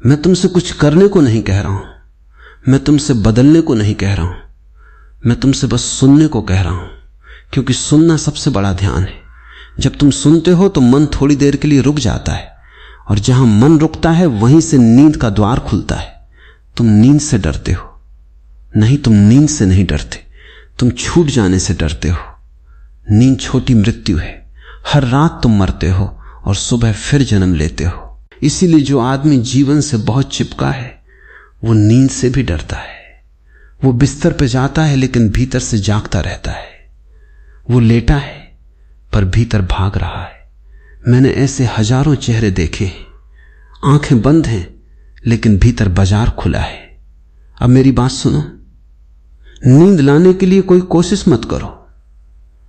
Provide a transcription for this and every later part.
मैं तुमसे कुछ करने को नहीं कह रहा हूं, मैं तुमसे बदलने को नहीं कह रहा हूं, मैं तुमसे बस सुनने को कह रहा हूं, क्योंकि सुनना सबसे बड़ा ध्यान है। जब तुम सुनते हो तो मन थोड़ी देर के लिए रुक जाता है, और जहां मन रुकता है वहीं से नींद का द्वार खुलता है। तुम नींद से डरते हो, नहीं, तुम नींद से नहीं डरते, तुम छूट जाने से डरते हो। नींद छोटी मृत्यु है, हर रात तुम मरते हो और सुबह फिर जन्म लेते हो। इसीलिए जो आदमी जीवन से बहुत चिपका है वो नींद से भी डरता है। वो बिस्तर पे जाता है लेकिन भीतर से जागता रहता है। वो लेटा है पर भीतर भाग रहा है। मैंने ऐसे हजारों चेहरे देखे हैं, आंखें बंद हैं लेकिन भीतर बाजार खुला है। अब मेरी बात सुनो, नींद लाने के लिए कोई कोशिश मत करो।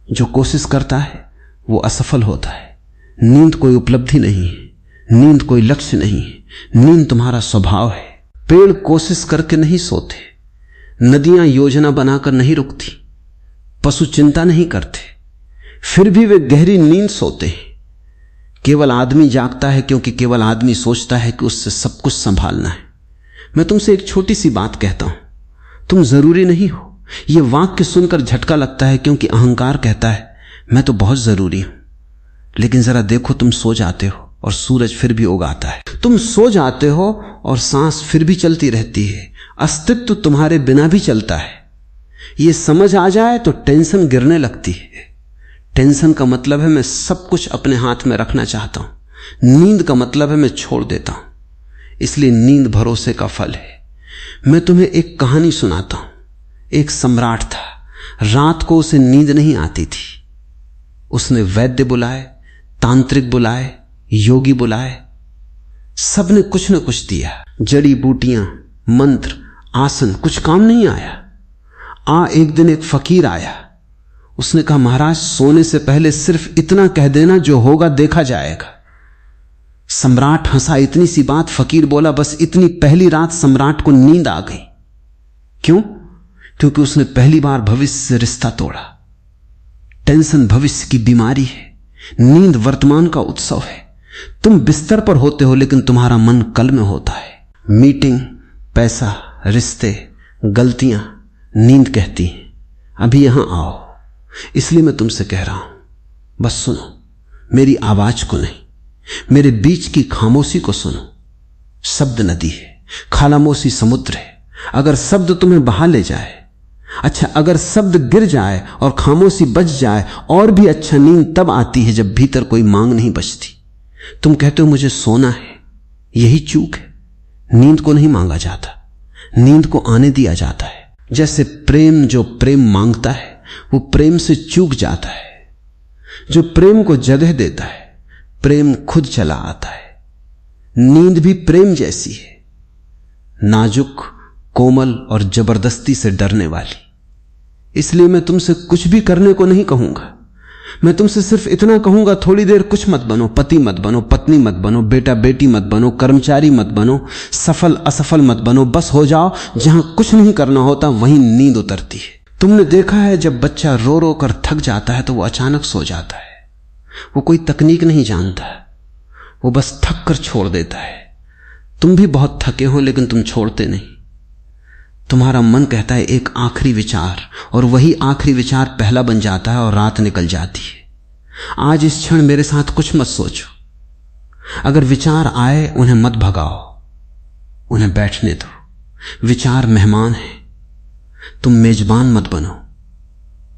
जो कोशिश करता है वो असफल होता है। नींद कोई उपलब्धि नहीं है, नींद कोई लक्ष्य नहीं है, नींद तुम्हारा स्वभाव है। पेड़ कोशिश करके नहीं सोते, नदियां योजना बनाकर नहीं रुकती, पशु चिंता नहीं करते, फिर भी वे गहरी नींद सोते हैं। केवल आदमी जागता है क्योंकि केवल आदमी सोचता है कि उससे सब कुछ संभालना है। मैं तुमसे एक छोटी सी बात कहता हूं, तुम जरूरी नहीं हो। यह वाक्य सुनकर झटका लगता है क्योंकि अहंकार कहता है मैं तो बहुत जरूरी हूं, लेकिन जरा देखो, तुम सो जाते हो और सूरज फिर भी उगाता है। तुम सो जाते हो और सांस फिर भी चलती रहती है। अस्तित्व तुम्हारे बिना भी चलता है। यह समझ आ जाए तो टेंशन गिरने लगती है। टेंशन का मतलब है मैं सब कुछ अपने हाथ में रखना चाहता हूं। नींद का मतलब है मैं छोड़ देता हूं। इसलिए नींद भरोसे का फल है। मैं तुम्हें एक कहानी सुनाता हूं। एक सम्राट था, रात को उसे नींद नहीं आती थी। उसने वैद्य बुलाए, तांत्रिक बुलाए, योगी बुलाए, सबने कुछ न कुछ दिया। जड़ी बूटियां, मंत्र, आसन, कुछ काम नहीं आया। एक दिन एक फकीर आया। उसने कहा महाराज, सोने से पहले सिर्फ इतना कह देना, जो होगा देखा जाएगा। सम्राट हंसा, इतनी सी बात। फकीर बोला बस इतनी पहली रात सम्राट को नींद आ गई। क्यों? क्योंकि उसने पहली बार भविष्य से रिश्ता तोड़ा। टेंशन भविष्य की बीमारी है, नींद वर्तमान का उत्सव है। तुम बिस्तर पर होते हो लेकिन तुम्हारा मन कल में होता है। मीटिंग, पैसा, रिश्ते, गलतियां, नींद कहती हैं अभी यहां आओ। इसलिए मैं तुमसे कह रहा हूं, बस सुनो, मेरी आवाज को नहीं, मेरे बीच की खामोशी को सुनो। शब्द नदी है, खामोशी समुद्र है। अगर शब्द तुम्हें बहा ले जाए, अच्छा, अगर शब्द गिर जाए और खामोशी बच जाए, और भी अच्छा। नींद तब आती है जब भीतर कोई मांग नहीं बचती। तुम कहते हो मुझे सोना है, यही चूक है। नींद को नहीं मांगा जाता, नींद को आने दिया जाता है। जैसे प्रेम, जो प्रेम मांगता है वो प्रेम से चूक जाता है। जो प्रेम को जगह देता है, प्रेम खुद चला आता है। नींद भी प्रेम जैसी है, नाजुक, कोमल और जबरदस्ती से डरने वाली। इसलिए मैं तुमसे कुछ भी करने को नहीं कहूंगा। मैं तुमसे सिर्फ इतना कहूंगा, थोड़ी देर कुछ मत बनो, पति मत बनो, पत्नी मत बनो, बेटा बेटी मत बनो, कर्मचारी मत बनो, सफल असफल मत बनो। बस हो जाओ। जहां कुछ नहीं करना होता वहीं नींद उतरती है। तुमने देखा है जब बच्चा रो रो कर थक जाता है तो वो अचानक सो जाता है। वो कोई तकनीक नहीं जानता, वो बस थक कर छोड़ देता है। तुम भी बहुत थके हो लेकिन तुम छोड़ते नहीं। तुम्हारा मन कहता है एक आखिरी विचार, और वही आखिरी विचार पहला बन जाता है और रात निकल जाती है। आज इस क्षण मेरे साथ कुछ मत सोचो। अगर विचार आए उन्हें मत भगाओ, उन्हें बैठने दो। विचार मेहमान है, तुम मेजबान मत बनो,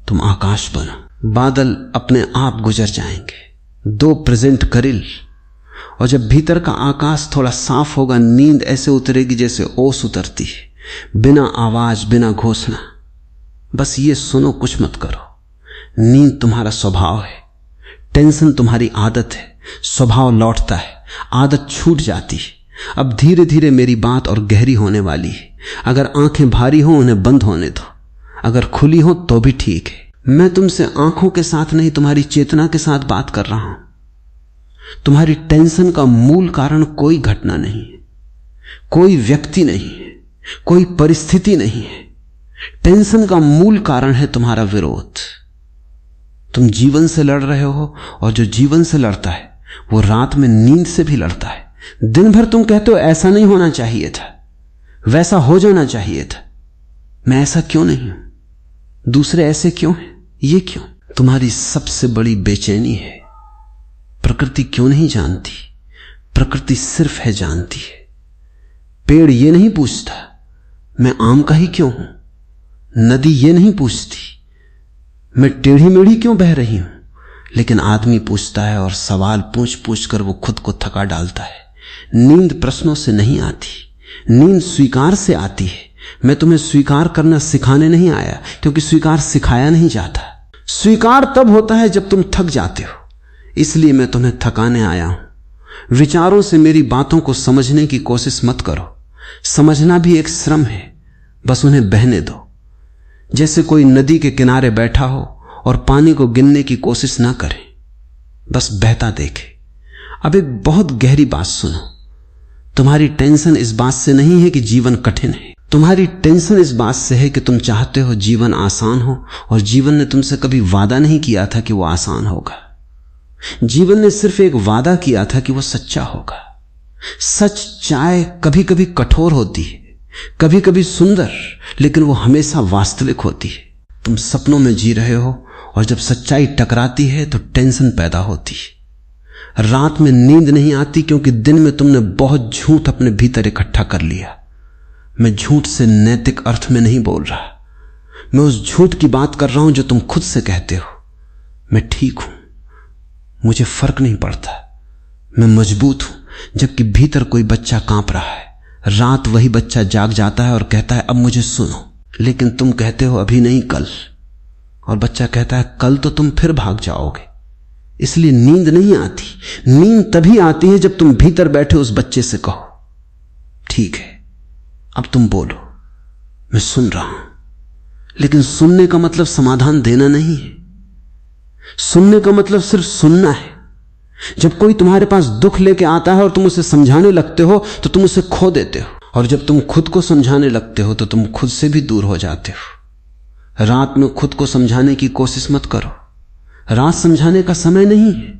तुम आकाश बनो। बादल अपने आप गुजर जाएंगे, 2 प्रेजेंट करिल, और जब भीतर का आकाश थोड़ा साफ होगा, नींद ऐसे उतरेगी जैसे ओस उतरती है, बिना आवाज, बिना घोषणा। बस ये सुनो, कुछ मत करो। नींद तुम्हारा स्वभाव है, टेंशन तुम्हारी आदत है। स्वभाव लौटता है, आदत छूट जाती है। अब धीरे धीरे मेरी बात और गहरी होने वाली है। अगर आंखें भारी हो उन्हें बंद होने दो, अगर खुली हो तो भी ठीक है। मैं तुमसे आंखों के साथ नहीं, तुम्हारी चेतना के साथ बात कर रहा हूं। तुम्हारी टेंशन का मूल कारण कोई घटना नहीं है, कोई व्यक्ति नहीं है, कोई परिस्थिति नहीं है। टेंशन का मूल कारण है तुम्हारा विरोध। तुम जीवन से लड़ रहे हो, और जो जीवन से लड़ता है वो रात में नींद से भी लड़ता है। दिन भर तुम कहते हो ऐसा नहीं होना चाहिए था, वैसा हो जाना चाहिए था। मैं ऐसा क्यों नहीं हूं? दूसरे ऐसे क्यों हैं? ये क्यों? तुम्हारी सबसे बड़ी बेचैनी है प्रकृति क्यों नहीं जानती। प्रकृति सिर्फ है जानती है। पेड़ ये नहीं पूछता मैं आम का ही क्यों हूं, नदी ये नहीं पूछती मैं टेढ़ी मेढ़ी क्यों बह रही हूं, लेकिन आदमी पूछता है और सवाल पूछ पूछ कर वो खुद को थका डालता है। नींद प्रश्नों से नहीं आती, नींद स्वीकार से आती है। मैं तुम्हें स्वीकार करना सिखाने नहीं आया, क्योंकि स्वीकार सिखाया नहीं जाता। स्वीकार तब होता है जब तुम थक जाते हो, इसलिए मैं तुम्हें थकाने आया हूं। विचारों से मेरी बातों को समझने की कोशिश मत करो। समझना भी एक श्रम है, बस उन्हें बहने दो। जैसे कोई नदी के किनारे बैठा हो और पानी को गिनने की कोशिश ना करे, बस बहता देखे। अब एक बहुत गहरी बात सुनो। तुम्हारी टेंशन इस बात से नहीं है कि जीवन कठिन है, तुम्हारी टेंशन इस बात से है कि तुम चाहते हो जीवन आसान हो, और जीवन ने तुमसे कभी वादा नहीं किया था कि वो आसान होगा। जीवन ने सिर्फ एक वादा किया था कि वो सच्चा होगा। सच चाहे कभी कभी कठोर होती है, कभी कभी सुंदर, लेकिन वो हमेशा वास्तविक होती है। तुम सपनों में जी रहे हो और जब सच्चाई टकराती है तो टेंशन पैदा होती है। रात में नींद नहीं आती क्योंकि दिन में तुमने बहुत झूठ अपने भीतर इकट्ठा कर लिया। मैं झूठ से नैतिक अर्थ में नहीं बोल रहा, मैं उस झूठ की बात कर रहा हूं जो तुम खुद से कहते हो। मैं ठीक हूं, मुझे फर्क नहीं पड़ता, मैं मजबूत हूं, जबकि भीतर कोई बच्चा कांप रहा है। रात वही बच्चा जाग जाता है और कहता है अब मुझे सुनो, लेकिन तुम कहते हो अभी नहीं कल, और बच्चा कहता है कल तो तुम फिर भाग जाओगे। इसलिए नींद नहीं आती। नींद तभी आती है जब तुम भीतर बैठे उस बच्चे से कहो ठीक है अब तुम बोलो, मैं सुन रहा हूं। लेकिन सुनने का मतलब समाधान देना नहीं है, सुनने का मतलब सिर्फ सुनना है। जब कोई तुम्हारे पास दुख लेके आता है और तुम उसे समझाने लगते हो तो तुम उसे खो देते हो, और जब तुम खुद को समझाने लगते हो तो तुम खुद से भी दूर हो जाते हो। रात में खुद को समझाने की कोशिश मत करो। रात समझाने का समय नहीं है,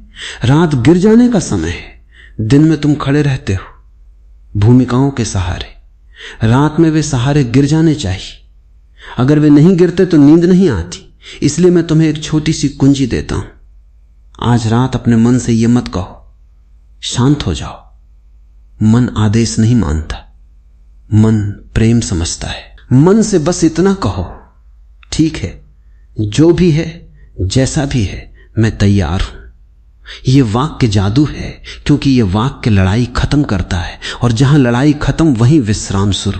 रात गिर जाने का समय है। दिन में तुम खड़े रहते हो भूमिकाओं के सहारे, रात में वे सहारे गिर जाने चाहिए। अगर वे नहीं गिरते तो नींद नहीं आती। इसलिए मैं तुम्हें एक छोटी सी कुंजी देता हूं। आज रात अपने मन से यह मत कहो शांत हो जाओ। मन आदेश नहीं मानता, मन प्रेम समझता है। मन से बस इतना कहो ठीक है, जो भी है जैसा भी है मैं तैयार हूं। यह वाक्य जादू है, क्योंकि यह वाक्य लड़ाई खत्म करता है, और जहां लड़ाई खत्म वहीं विश्राम शुरू।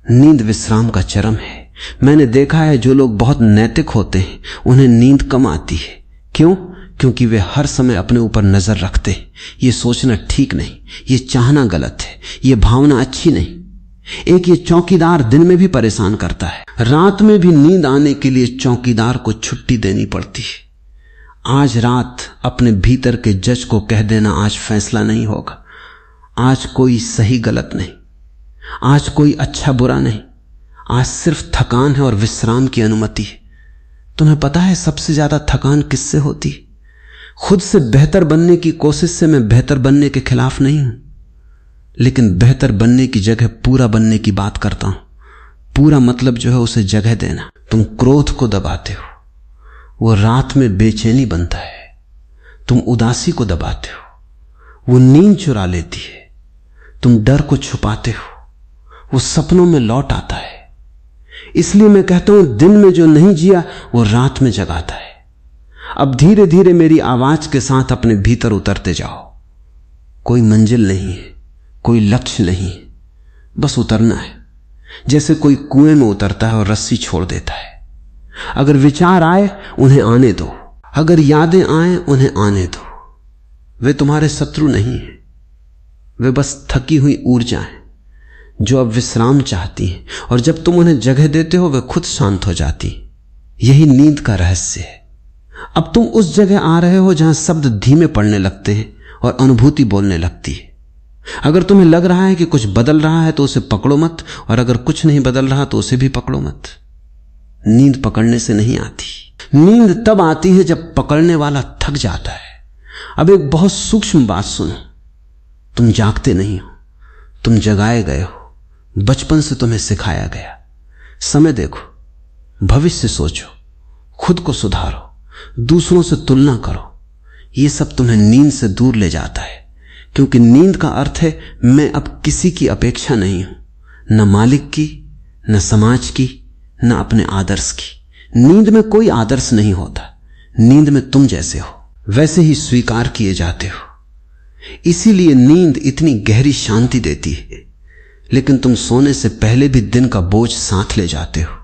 नींद विश्राम का चरम है। मैंने देखा है जो लोग बहुत नैतिक होते हैं उन्हें नींद कम आती है। क्यों? क्योंकि वे हर समय अपने ऊपर नजर रखते हैं। ये सोचना ठीक नहीं, ये चाहना गलत है, ये भावना अच्छी नहीं। एक ये चौकीदार दिन में भी परेशान करता है, रात में भी नींद आने के लिए चौकीदार को छुट्टी देनी पड़ती है। आज रात अपने भीतर के जज को कह देना आज फैसला नहीं होगा, आज कोई सही गलत नहीं, आज कोई अच्छा बुरा नहीं, आज सिर्फ थकान है और विश्राम की अनुमति है। तुम्हें पता है सबसे ज्यादा थकान किससे होती है? खुद से बेहतर बनने की कोशिश से। मैं बेहतर बनने के खिलाफ नहीं हूं, लेकिन बेहतर बनने की जगह पूरा बनने की बात करता हूं। पूरा मतलब जो है उसे जगह देना। तुम क्रोध को दबाते हो, वो रात में बेचैनी बनता है। तुम उदासी को दबाते हो, वो नींद चुरा लेती है। तुम डर को छुपाते हो, वो सपनों में लौट आता है। इसलिए मैं कहता हूं दिन में जो नहीं जिया वो रात में जगाता है। अब धीरे धीरे मेरी आवाज के साथ अपने भीतर उतरते जाओ। कोई मंजिल नहीं है, कोई लक्ष्य नहीं है, बस उतरना है। जैसे कोई कुएं में उतरता है और रस्सी छोड़ देता है। अगर विचार आए उन्हें आने दो, अगर यादें आए उन्हें आने दो। वे तुम्हारे शत्रु नहीं हैं, वे बस थकी हुई ऊर्जा हैं जो अब विश्राम चाहती हैं, और जब तुम उन्हें जगह देते हो वे खुद शांत हो जाती। यही नींद का रहस्य है। अब तुम उस जगह आ रहे हो जहां शब्द धीमे पड़ने लगते हैं और अनुभूति बोलने लगती है। अगर तुम्हें लग रहा है कि कुछ बदल रहा है तो उसे पकड़ो मत, और अगर कुछ नहीं बदल रहा तो उसे भी पकड़ो मत। नींद पकड़ने से नहीं आती, नींद तब आती है जब पकड़ने वाला थक जाता है। अब एक बहुत सूक्ष्म बात सुनो। तुम जागते नहीं हो, तुम जगाए गए हो। बचपन से तुम्हें सिखाया गया। समय देखो, भविष्य सोचो, खुद को सुधारो, दूसरों से तुलना करो। ये सब तुम्हें नींद से दूर ले जाता है, क्योंकि नींद का अर्थ है मैं अब किसी की अपेक्षा नहीं हूं, न मालिक की, न समाज की, न अपने आदर्श की। नींद में कोई आदर्श नहीं होता। नींद में तुम जैसे हो वैसे ही स्वीकार किए जाते हो। इसीलिए नींद इतनी गहरी शांति देती है, लेकिन तुम सोने से पहले भी दिन का बोझ साथ ले जाते हो।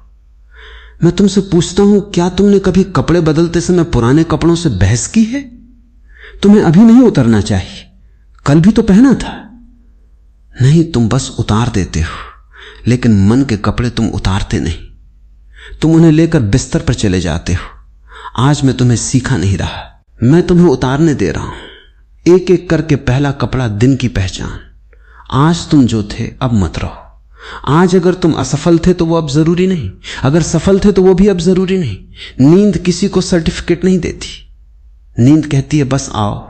मैं तुमसे पूछता हूं, क्या तुमने कभी कपड़े बदलते समय पुराने कपड़ों से बहस की है? तुम्हें अभी नहीं उतरना चाहिए, कल भी तो पहना था। नहीं, तुम बस उतार देते हो, लेकिन मन के कपड़े तुम उतारते नहीं। तुम उन्हें लेकर बिस्तर पर चले जाते हो। आज मैं तुम्हें सीखा नहीं रहा, मैं तुम्हें उतारने दे रहा हूं। एक एक करके पहला कपड़ा दिन की पहचान। आज तुम जो थे अब मत रहो। आज अगर तुम असफल थे तो वो अब जरूरी नहीं, अगर सफल थे तो वो भी अब जरूरी नहीं। नींद किसी को सर्टिफिकेट नहीं देती। नींद कहती है बस आओ।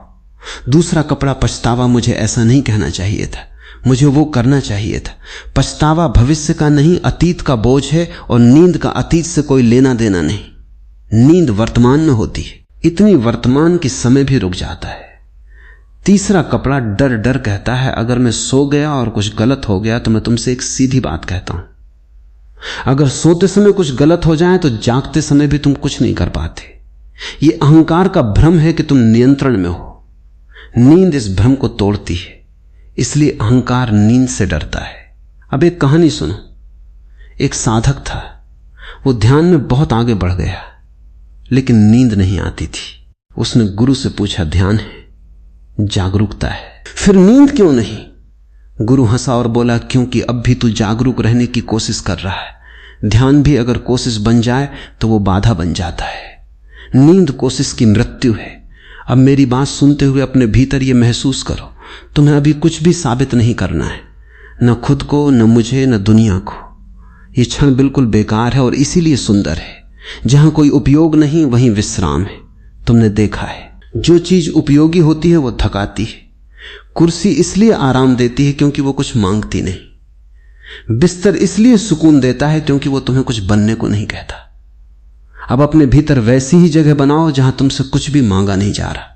दूसरा कपड़ा पछतावा, मुझे ऐसा नहीं कहना चाहिए था, मुझे वो करना चाहिए था। पछतावा भविष्य का नहीं, अतीत का बोझ है, और नींद का अतीत से कोई लेना देना नहीं। नींद वर्तमान में होती है, इतनी वर्तमान कि समय भी रुक जाता है। तीसरा कपड़ा डर डर कहता है अगर मैं सो गया और कुछ गलत हो गया तो मैं तुमसे एक सीधी बात कहता हूं, अगर सोते समय कुछ गलत हो जाए तो जागते समय भी तुम कुछ नहीं कर पाते। ये अहंकार का भ्रम है कि तुम नियंत्रण में हो। नींद इस भ्रम को तोड़ती है, इसलिए अहंकार नींद से डरता है। अब एक कहानी सुनो। एक साधक था, वो ध्यान में बहुत आगे बढ़ गया, लेकिन नींद नहीं आती थी। उसने गुरु से पूछा, ध्यान है, जागरूकता है, फिर नींद क्यों नहीं? गुरु हंसा और बोला, क्योंकि अब भी तू जागरूक रहने की कोशिश कर रहा है। ध्यान भी अगर कोशिश बन जाए तो वो बाधा बन जाता है। नींद कोशिश की मृत्यु है। अब मेरी बात सुनते हुए अपने भीतर ये महसूस करो, तुम्हें अभी कुछ भी साबित नहीं करना है, न खुद को, न मुझे, न दुनिया को। ये क्षण बिल्कुल बेकार है और इसीलिए सुंदर है। जहां कोई उपयोग नहीं वहीं विश्राम है। तुमने देखा है, जो चीज उपयोगी होती है वो थकाती है। कुर्सी इसलिए आराम देती है क्योंकि वो कुछ मांगती नहीं। बिस्तर इसलिए सुकून देता है क्योंकि वो तुम्हें कुछ बनने को नहीं कहता। अब अपने भीतर वैसी ही जगह बनाओ जहां तुमसे कुछ भी मांगा नहीं जा रहा।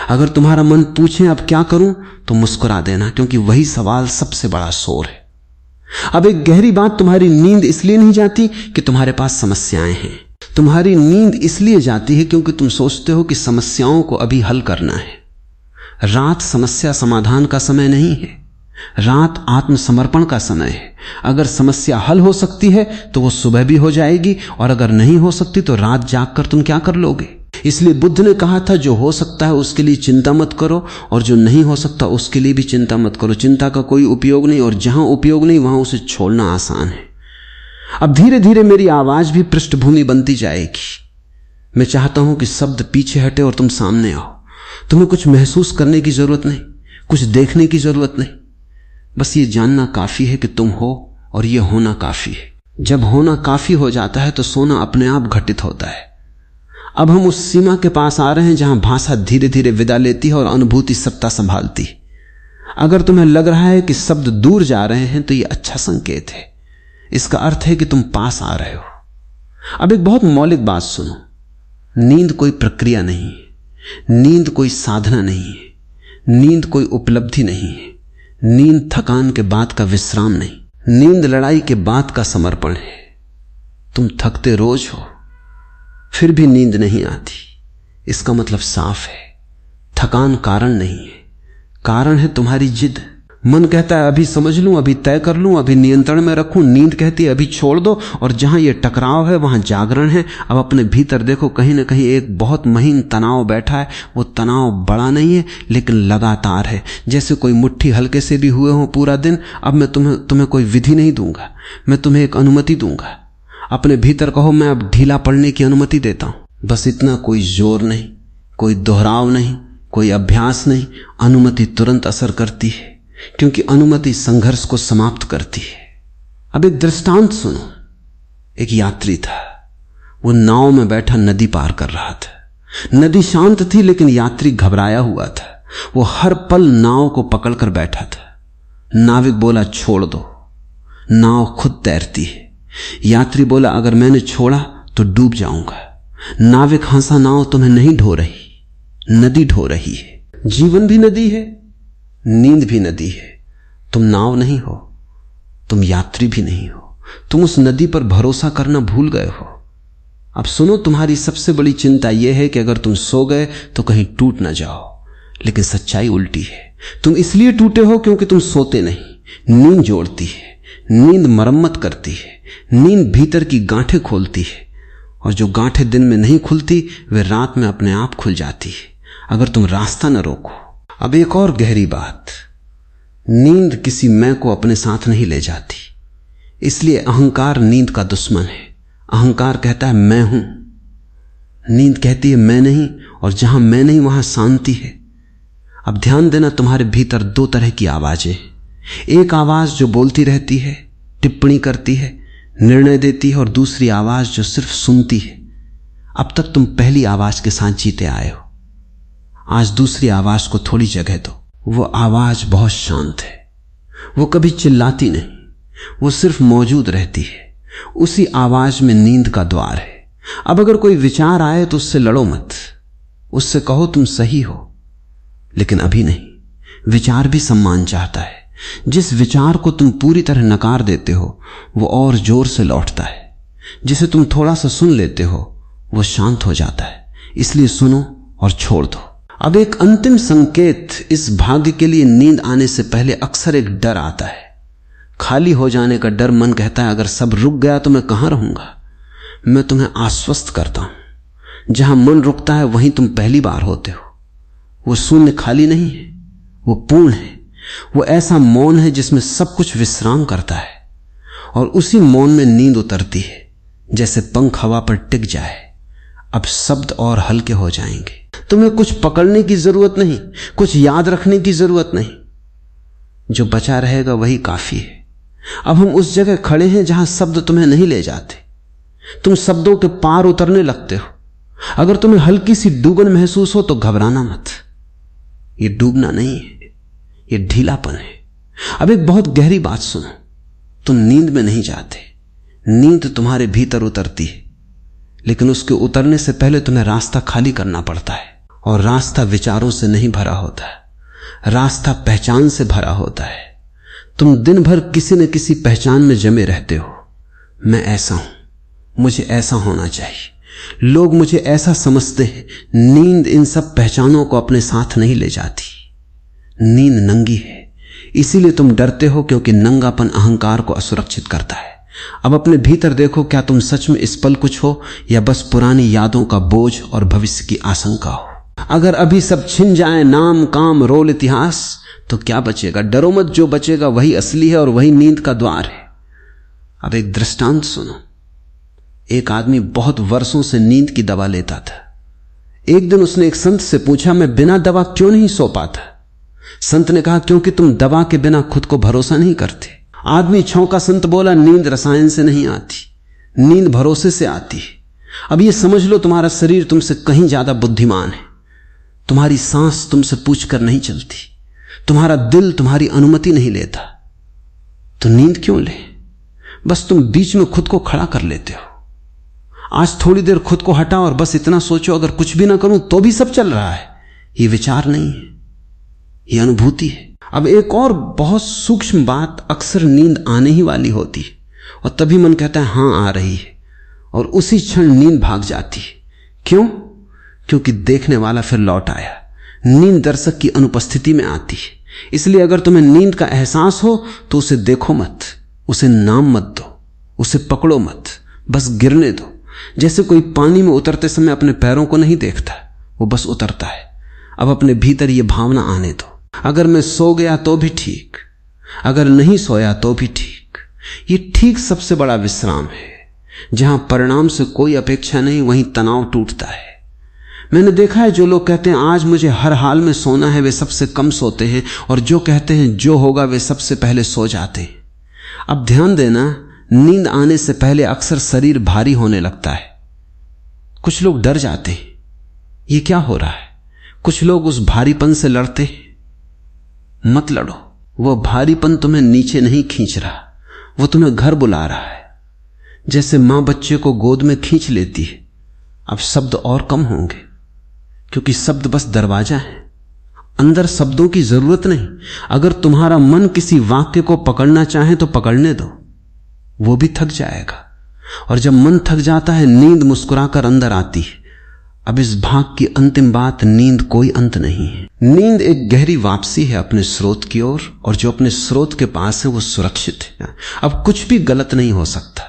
अगर तुम्हारा मन पूछे अब क्या करूं, तो मुस्कुरा देना, क्योंकि वही सवाल सबसे बड़ा शोर है। अब एक गहरी बात, तुम्हारी नींद इसलिए नहीं जाती कि तुम्हारे पास समस्याएं हैं। तुम्हारी नींद इसलिए जाती है क्योंकि तुम सोचते हो कि समस्याओं को अभी हल करना है। रात समस्या समाधान का समय नहीं है, रात आत्मसमर्पण का समय है। अगर समस्या हल हो सकती है तो वो सुबह भी हो जाएगी, और अगर नहीं हो सकती तो रात जागकर तुम क्या कर लोगे? इसलिए बुद्ध ने कहा था, जो हो सकता है उसके लिए चिंता मत करो, और जो नहीं हो सकता उसके लिए भी चिंता मत करो। चिंता का कोई उपयोग नहीं, और जहां उपयोग नहीं वहां उसे छोड़ना आसान है। अब धीरे धीरे मेरी आवाज भी पृष्ठभूमि बनती जाएगी। मैं चाहता हूं कि शब्द पीछे हटे और तुम सामने आओ। तुम्हें कुछ महसूस करने की जरूरत नहीं, कुछ देखने की जरूरत नहीं, बस ये जानना काफी है कि तुम हो, और ये होना काफी है। जब होना काफी हो जाता है तो सोना अपने आप घटित होता है। अब हम उस सीमा के पास आ रहे हैं जहां भाषा धीरे धीरे विदा लेती है और अनुभूति सत्ता संभालती है। अगर तुम्हें लग रहा है कि शब्द दूर जा रहे हैं तो यह अच्छा संकेत है। इसका अर्थ है कि तुम पास आ रहे हो। अब एक बहुत मौलिक बात सुनो, नींद कोई प्रक्रिया नहीं है, नींद कोई साधना नहीं है, नींद कोई उपलब्धि नहीं है, नींद थकान के बाद का विश्राम नहीं, नींद लड़ाई के बाद का समर्पण है। तुम थकते रोज हो, फिर भी नींद नहीं आती, इसका मतलब साफ है, थकान कारण नहीं है, कारण है तुम्हारी जिद। मन कहता है अभी समझ लूं, अभी तय कर लूं, अभी नियंत्रण में रखूं। नींद कहती है अभी छोड़ दो, और जहां यह टकराव है वहां जागरण है। अब अपने भीतर देखो, कहीं ना कहीं एक बहुत महीन तनाव बैठा है। वो तनाव बड़ा नहीं है लेकिन लगातार है, जैसे कोई मुट्ठी हल्के से भी हुए हो पूरा दिन। अब मैं तुम्हें कोई विधि नहीं दूंगा, मैं तुम्हें एक अनुमति दूंगा। अपने भीतर कहो, मैं अब ढीला पड़ने की अनुमति देता हूं। बस इतना, कोई जोर नहीं, कोई दोहराव नहीं, कोई अभ्यास नहीं। अनुमति तुरंत असर करती है, क्योंकि अनुमति संघर्ष को समाप्त करती है। अब एक दृष्टांत सुनो। एक यात्री था, वो नाव में बैठा नदी पार कर रहा था। नदी शांत थी लेकिन यात्री घबराया हुआ था। वो हर पल नाव को पकड़कर बैठा था। नाविक बोला छोड़ दो, नाव खुद तैरती है। यात्री बोला अगर मैंने छोड़ा तो डूब जाऊंगा। नाविक हंसा, नाव तुम्हें नहीं ढो रही, नदी ढो रही है। जीवन भी नदी है, नींद भी नदी है। तुम नाव नहीं हो, तुम यात्री भी नहीं हो, तुम उस नदी पर भरोसा करना भूल गए हो। अब सुनो, तुम्हारी सबसे बड़ी चिंता यह है कि अगर तुम सो गए तो कहीं टूट ना जाओ, लेकिन सच्चाई उल्टी है। तुम इसलिए टूटे हो क्योंकि तुम सोते नहीं। नींद जोड़ती है, नींद मरम्मत करती है, नींद भीतर की गांठें खोलती है, और जो गांठें दिन में नहीं खुलती वे रात में अपने आप खुल जाती है अगर तुम रास्ता न रोको। अब एक और गहरी बात, नींद किसी मैं को अपने साथ नहीं ले जाती, इसलिए अहंकार नींद का दुश्मन है। अहंकार कहता है मैं हूं, नींद कहती है मैं नहीं, और जहां मैं नहीं वहां शांति है। अब ध्यान देना, तुम्हारे भीतर दो तरह की आवाजें, एक आवाज जो बोलती रहती है, टिप्पणी करती है, निर्णय देती है, और दूसरी आवाज जो सिर्फ सुनती है। अब तक तुम पहली आवाज के साथ जीते आए हो, आज दूसरी आवाज को थोड़ी जगह दो। वो आवाज बहुत शांत है, वो कभी चिल्लाती नहीं, वो सिर्फ मौजूद रहती है। उसी आवाज में नींद का द्वार है। अब अगर कोई विचार आए तो उससे लड़ो मत, उससे कहो तुम सही हो, लेकिन अभी नहीं। विचार भी सम्मान चाहता है। जिस विचार को तुम पूरी तरह नकार देते हो वो और जोर से लौटता है, जिसे तुम थोड़ा सा सुन लेते हो वो शांत हो जाता है। इसलिए सुनो और छोड़ दो। अब एक अंतिम संकेत इस भाग्य के लिए नींद आने से पहले अक्सर एक डर आता है, खाली हो जाने का डर। मन कहता है अगर सब रुक गया तो मैं कहां रहूंगा। मैं तुम्हें आश्वस्त करता हूं, जहां मन रुकता है वहीं तुम पहली बार होते हो। वो शून्य खाली नहीं है, वो पूर्ण है। वो ऐसा मौन है जिसमें सब कुछ विश्राम करता है, और उसी मौन में नींद उतरती है, जैसे पंख हवा पर टिक जाए। अब शब्द और हल्के हो जाएंगे। तुम्हें कुछ पकड़ने की जरूरत नहीं, कुछ याद रखने की जरूरत नहीं, जो बचा रहेगा वही काफी है। अब हम उस जगह खड़े हैं जहां शब्द तुम्हें नहीं ले जाते। तुम शब्दों के पार उतरने लगते हो। अगर तुम्हें हल्की सी डूबन महसूस हो तो घबराना मत, ये डूबना नहीं है, ये ढीलापन है। अब एक बहुत गहरी बात सुनो, तुम नींद में नहीं जाते, नींद तुम्हारे भीतर उतरती है, लेकिन उसके उतरने से पहले तुम्हें रास्ता खाली करना पड़ता है। और रास्ता विचारों से नहीं भरा होता है, रास्ता पहचान से भरा होता है। तुम दिन भर किसी न किसी पहचान में जमे रहते हो। मैं ऐसा हूं, मुझे ऐसा होना चाहिए, लोग मुझे ऐसा समझते हैं। नींद इन सब पहचानों को अपने साथ नहीं ले जाती। नींद नंगी है, इसीलिए तुम डरते हो, क्योंकि नंगापन अहंकार को असुरक्षित करता है। अब अपने भीतर देखो, क्या तुम सच में इस पल कुछ हो, या बस पुरानी यादों का बोझ और भविष्य की आशंका हो। अगर अभी सब छिन जाए, नाम काम रोल इतिहास, तो क्या बचेगा? डरो मत, जो बचेगा वही असली है और वही नींद का द्वार है। अब एक दृष्टांत सुनो। एक आदमी बहुत वर्षों से नींद की दवा लेता था। एक दिन उसने एक संत से पूछा, मैं बिना दवा क्यों नहीं सो पाता? संत ने कहा, क्योंकि तुम दवा के बिना खुद को भरोसा नहीं करते। आदमी छौंका। संत बोला, नींद रसायन से नहीं आती, नींद भरोसे से आती है। अब ये समझ लो, तुम्हारा शरीर तुमसे कहीं ज्यादा बुद्धिमान है। तुम्हारी सांस तुमसे पूछकर नहीं चलती, तुम्हारा दिल तुम्हारी अनुमति नहीं लेता, तो नींद क्यों ले? बस तुम बीच में खुद को खड़ा कर लेते हो। आज थोड़ी देर खुद को हटाओ और बस इतना सोचो, अगर कुछ भी ना करूं तो भी सब चल रहा है। ये विचार नहीं है, ये अनुभूति है। अब एक और बहुत सूक्ष्म बात, अक्सर नींद आने ही वाली होती है और तभी मन कहता है हां आ रही है, और उसी क्षण नींद भाग जाती है। क्यों? क्योंकि देखने वाला फिर लौट आया। नींद दर्शक की अनुपस्थिति में आती है। इसलिए अगर तुम्हें नींद का एहसास हो तो उसे देखो मत, उसे नाम मत दो, उसे पकड़ो मत, बस गिरने दो। जैसे कोई पानी में उतरते समय अपने पैरों को नहीं देखता, वो बस उतरता है। अब अपने भीतर ये भावना आने दो, अगर मैं सो गया तो भी ठीक, अगर नहीं सोया तो भी ठीक। ये ठीक सबसे बड़ा विश्राम है। जहां परिणाम से कोई अपेक्षा नहीं, वहीं तनाव टूटता है। मैंने देखा है, जो लोग कहते हैं आज मुझे हर हाल में सोना है, वे सबसे कम सोते हैं, और जो कहते हैं जो होगा वे सबसे पहले सो जाते हैं। अब ध्यान देना, नींद आने से पहले अक्सर शरीर भारी होने लगता है। कुछ लोग डर जाते हैं, ये क्या हो रहा है? कुछ लोग उस भारीपन से लड़ते, मत लड़ो। वो भारीपन तुम्हें नीचे नहीं खींच रहा, वो तुम्हें घर बुला रहा है। जैसे मां बच्चे को गोद में खींच लेती है। अब शब्द और कम होंगे, क्योंकि शब्द बस दरवाजा है, अंदर शब्दों की जरूरत नहीं। अगर तुम्हारा मन किसी वाक्य को पकड़ना चाहे तो पकड़ने दो, वो भी थक जाएगा। और जब मन थक जाता है, नींद मुस्कुराकर अंदर आती है। अब इस भाग की अंतिम बात, नींद कोई अंत नहीं है। नींद एक गहरी वापसी है अपने स्रोत की ओर, और जो अपने स्रोत के पास है वो सुरक्षित है। अब कुछ भी गलत नहीं हो सकता।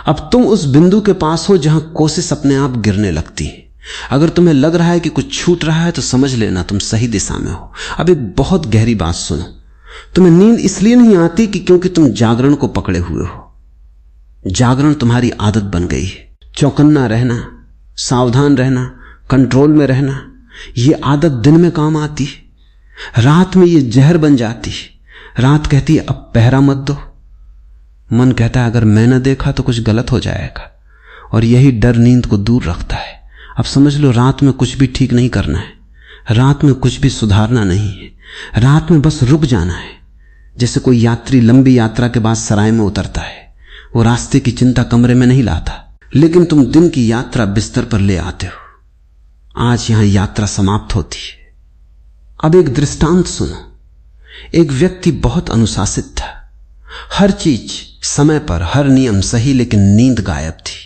अब तुम उस बिंदु के पास हो जहां कोशिश अपने आप गिरने लगती है। अगर तुम्हें लग रहा है कि कुछ छूट रहा है तो समझ लेना तुम सही दिशा में हो। अब एक बहुत गहरी बात सुनो, तुम्हें नींद इसलिए नहीं आती कि क्योंकि तुम जागरण को पकड़े हुए हो। जागरण तुम्हारी आदत बन गई है। चौकन्ना रहना, सावधान रहना, कंट्रोल में रहना, यह आदत दिन में काम आती है। रात में यह जहर बन जाती है। रात कहती है अब पहरा मत दो। मन कहता है अगर मैं न देखा तो कुछ गलत हो जाएगा, और यही डर नींद को दूर रखता है। अब समझ लो, रात में कुछ भी ठीक नहीं करना है, रात में कुछ भी सुधारना नहीं है। रात में बस रुक जाना है। जैसे कोई यात्री लंबी यात्रा के बाद सराय में उतरता है, वो रास्ते की चिंता कमरे में नहीं लाता, लेकिन तुम दिन की यात्रा बिस्तर पर ले आते हो। आज यहां यात्रा समाप्त होती है। अब एक दृष्टांत सुनो। एक व्यक्ति बहुत अनुशासित था, हर चीज समय पर, हर नियम सही, लेकिन नींद गायब थी।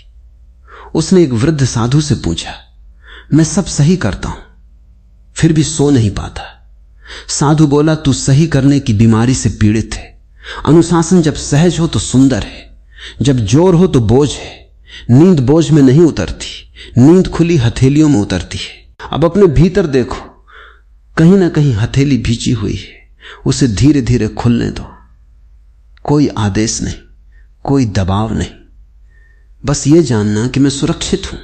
उसने एक वृद्ध साधु से पूछा, मैं सब सही करता हूं फिर भी सो नहीं पाता। साधु बोला, तू सही करने की बीमारी से पीड़ित है। अनुशासन जब सहज हो तो सुंदर है, जब जोर हो तो बोझ है। नींद बोझ में नहीं उतरती, नींद खुली हथेलियों में उतरती है। अब अपने भीतर देखो, कहीं ना कहीं हथेली भींची हुई है, उसे धीरे धीरे खुलने दो। कोई आदेश नहीं, कोई दबाव नहीं, बस ये जानना कि मैं सुरक्षित हूं।